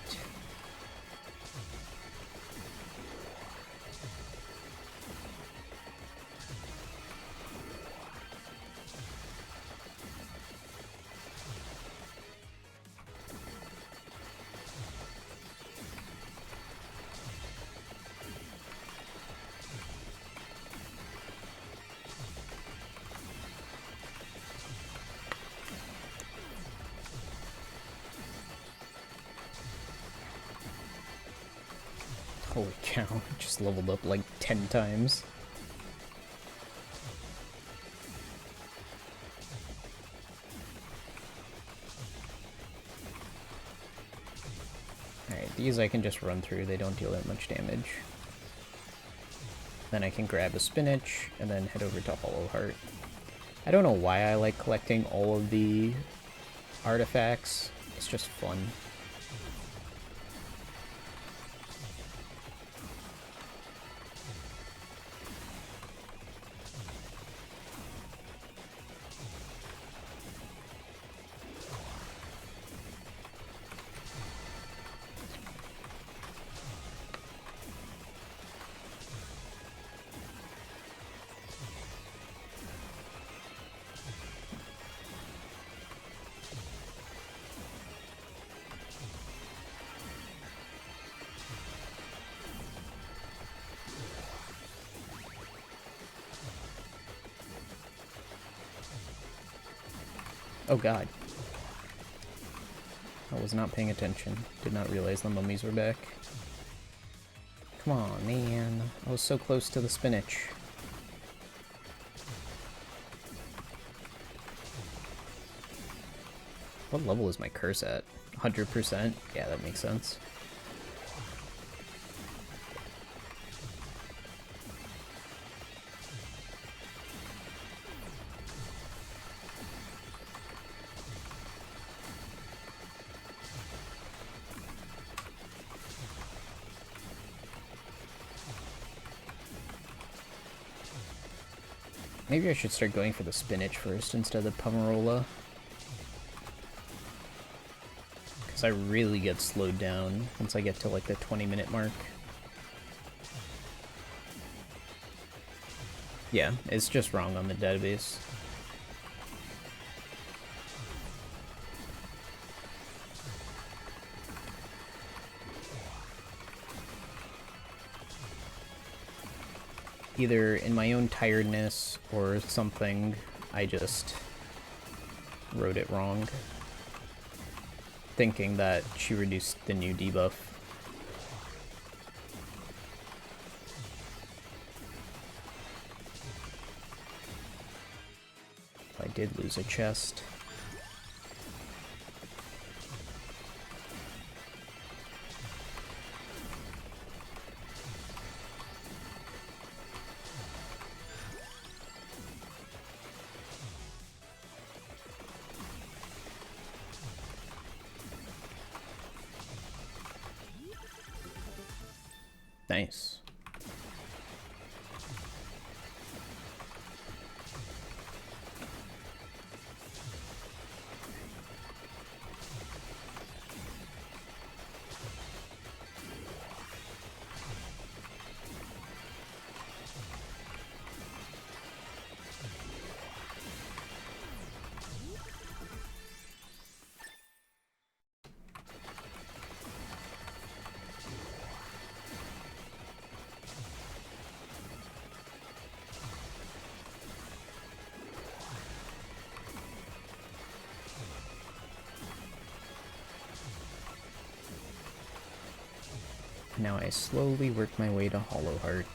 Holy cow, just leveled up like 10 times. Alright, these I can just run through, they don't deal that much damage. Then I can grab a spinach, and then head over to Hollow Heart. I don't know why I like collecting all of the artifacts, it's just fun. Oh god. I was not paying attention. Did not realize the mummies were back. Come on, man. I was so close to the spinach. What level is my curse at? 100%? Yeah, that makes sense. Maybe I should start going for the spinach first instead of Pomerola. Because I really get slowed down once I get to like the 20-minute mark. Yeah, it's just wrong on the database. Either in my own tiredness or something, I just wrote it wrong, thinking that she reduced the new debuff. I did lose a chest. Nice. Now I slowly work my way to Hollow Heart.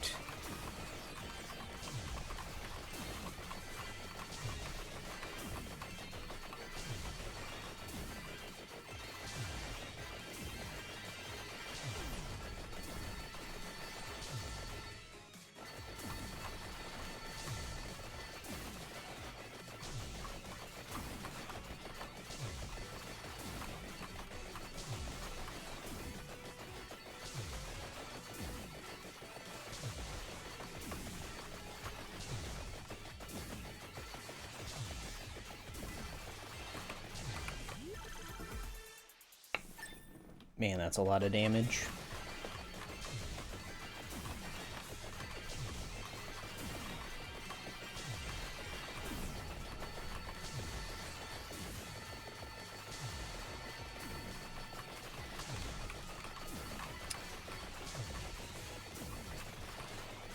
Man, that's a lot of damage.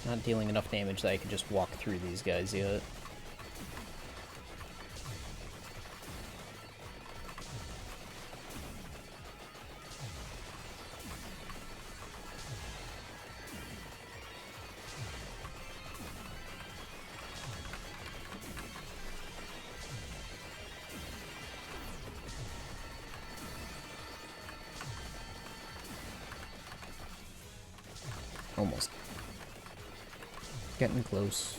Not dealing enough damage that I can just walk through these guys yet. Almost. Getting close.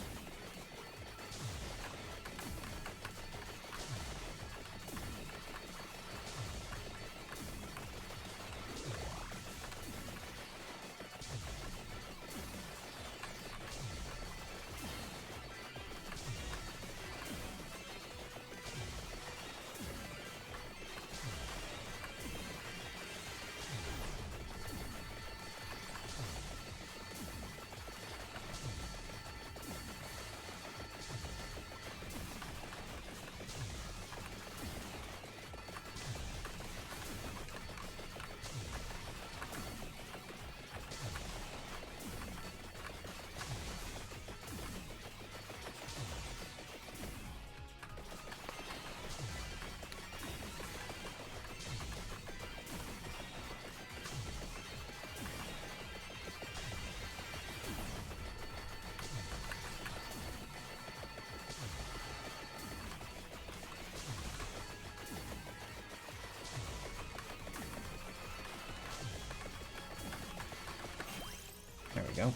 There we go.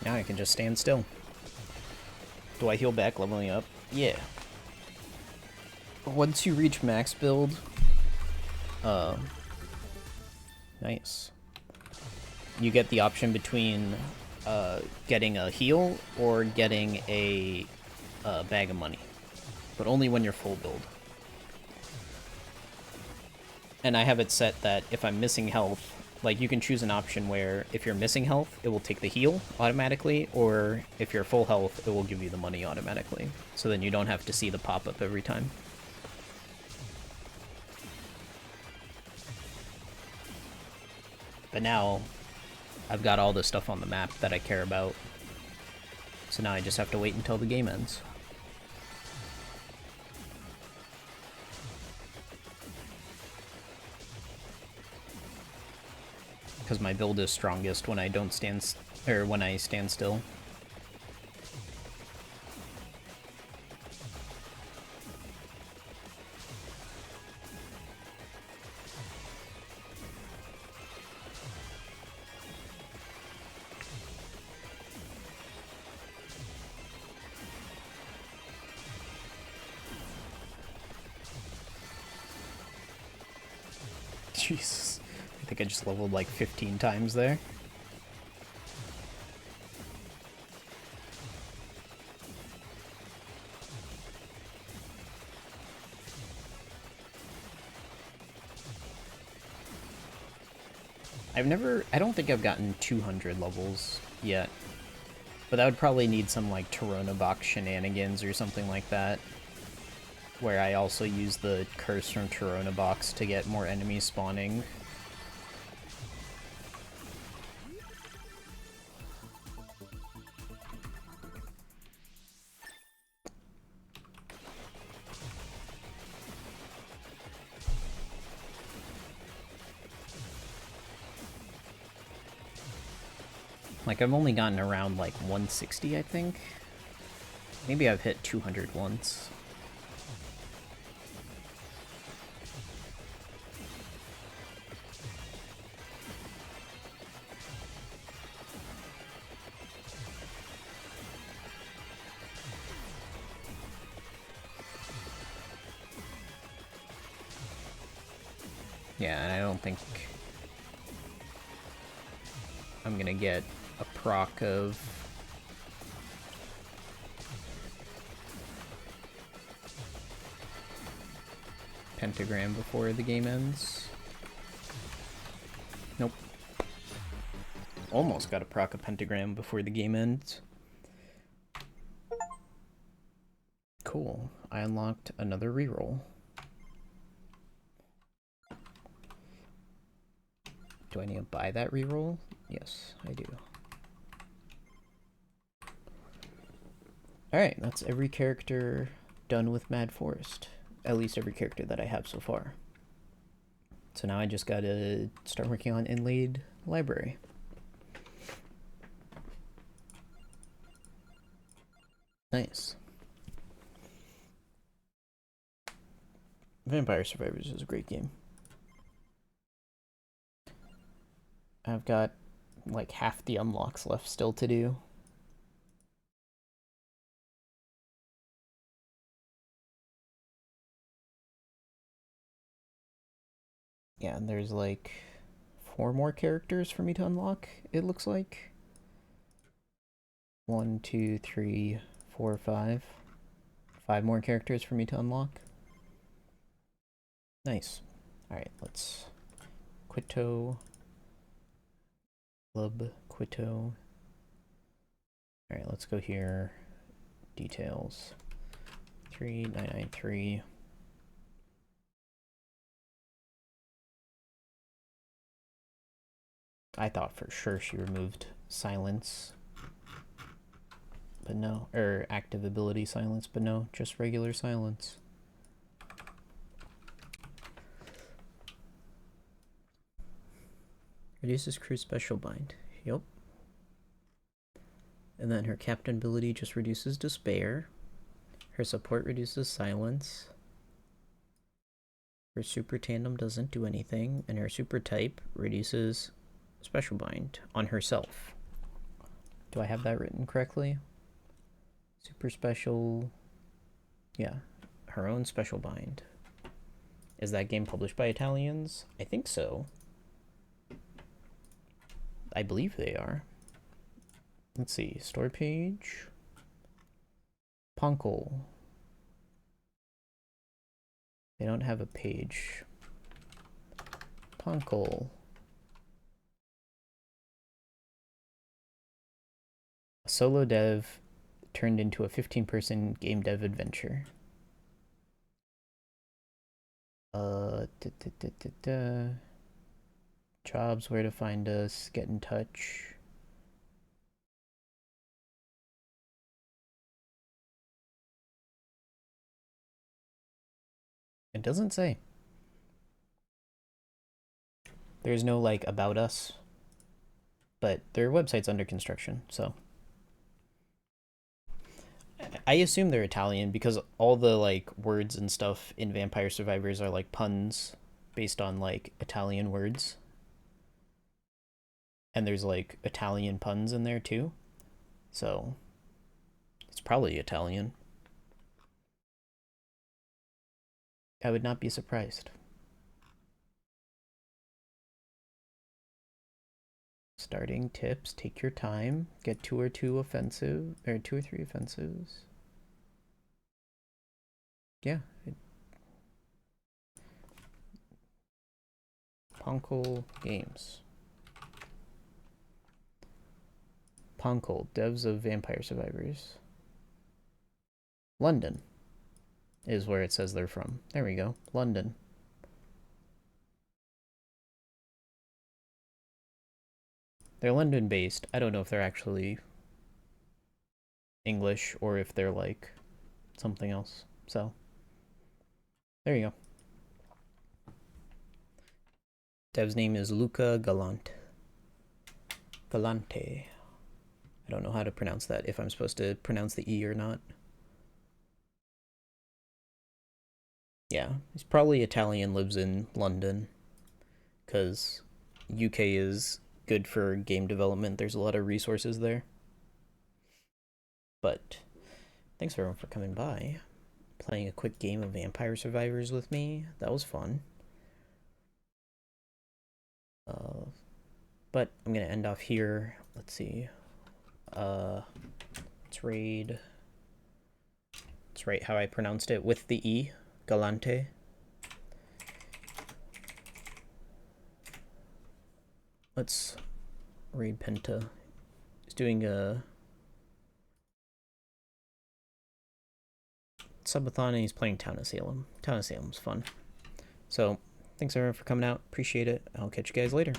Now I can just stand still. Do I heal back leveling up? Yeah. Once you reach max build, Nice. You get the option between getting a heal or getting a bag of money, but only when you're full build. And I have it set that if I'm missing health, like you can choose an option where if you're missing health, it will take the heal automatically, or if you're full health, it will give you the money automatically. So then you don't have to see the pop-up every time. But now, I've got all the stuff on the map that I care about. So now I just have to wait until the game ends. Because my build is strongest when I don't stand, or when I stand still. Jesus. I think I just leveled like 15 times there. I don't think I've gotten 200 levels yet. But that would probably need some like Torona box shenanigans or something like that. Where I also use the curse from Torona box to get more enemies spawning. Like, I've only gotten around, like, 160, I think. Maybe I've hit 200 once. Yeah, and I don't think I'm gonna get a proc of pentagram before the game ends. Nope. Almost got a proc of pentagram before the game ends. Cool. I unlocked another reroll. Do I need to buy that reroll? Yes, I do. Alright, that's every character done with Mad Forest. At least every character that I have so far. So now I just gotta start working on Inlaid Library. Nice. Vampire Survivors is a great game. I've got like half the unlocks left still to do. Yeah, and there's like 4 more characters for me to unlock, it looks like. 1, 2, 3, 4, 5. 5 more characters for me to unlock. Nice. Alright, let's Quito. Club Quito. Alright, let's go here. Details. 3993. I thought for sure she removed silence. But no. Or active ability silence, but no, just regular silence. Reduces crew special bind. Yep. And then her captain ability just reduces despair. Her support reduces silence. Her super tandem doesn't do anything. And her super type reduces special bind on herself. Do I have that written correctly? Super special. Yeah. Her own special bind. Is that game published by Italians? I think so. I believe they are. Let's see, store page. Punkle. They don't have a page. Punkle. A solo dev turned into a 15-person game dev adventure. Jobs, where to find us, get in touch. It doesn't say. There's no, like, about us. But their website's under construction, so. I assume they're Italian because all the, like, words and stuff in Vampire Survivors are, like, puns based on, like, Italian words. And there's, like, Italian puns in there, too. So, it's probably Italian. I would not be surprised. Starting tips, take your time, get 2 or 3 offensives. Yeah. Punkle Games. Punkle, devs of Vampire Survivors. London is where it says they're from. There we go, London. They're London based. I don't know if they're actually English or if they're like something else. So there you go. Dev's name is Luca Galante. Galante. I don't know how to pronounce that, if I'm supposed to pronounce the E or not. Yeah, he's probably Italian, lives in London, because UK is good for game development. There's a lot of resources there. But thanks everyone for coming by, playing a quick game of Vampire Survivors with me. That was fun. But I'm gonna end off here. Let's see. Let's rate how I pronounced it with the E. Galante. Let's raid Penta. He's doing a subathon and he's playing Town of Salem. Town of Salem's fun. So thanks everyone for coming out. Appreciate it. I'll catch you guys later.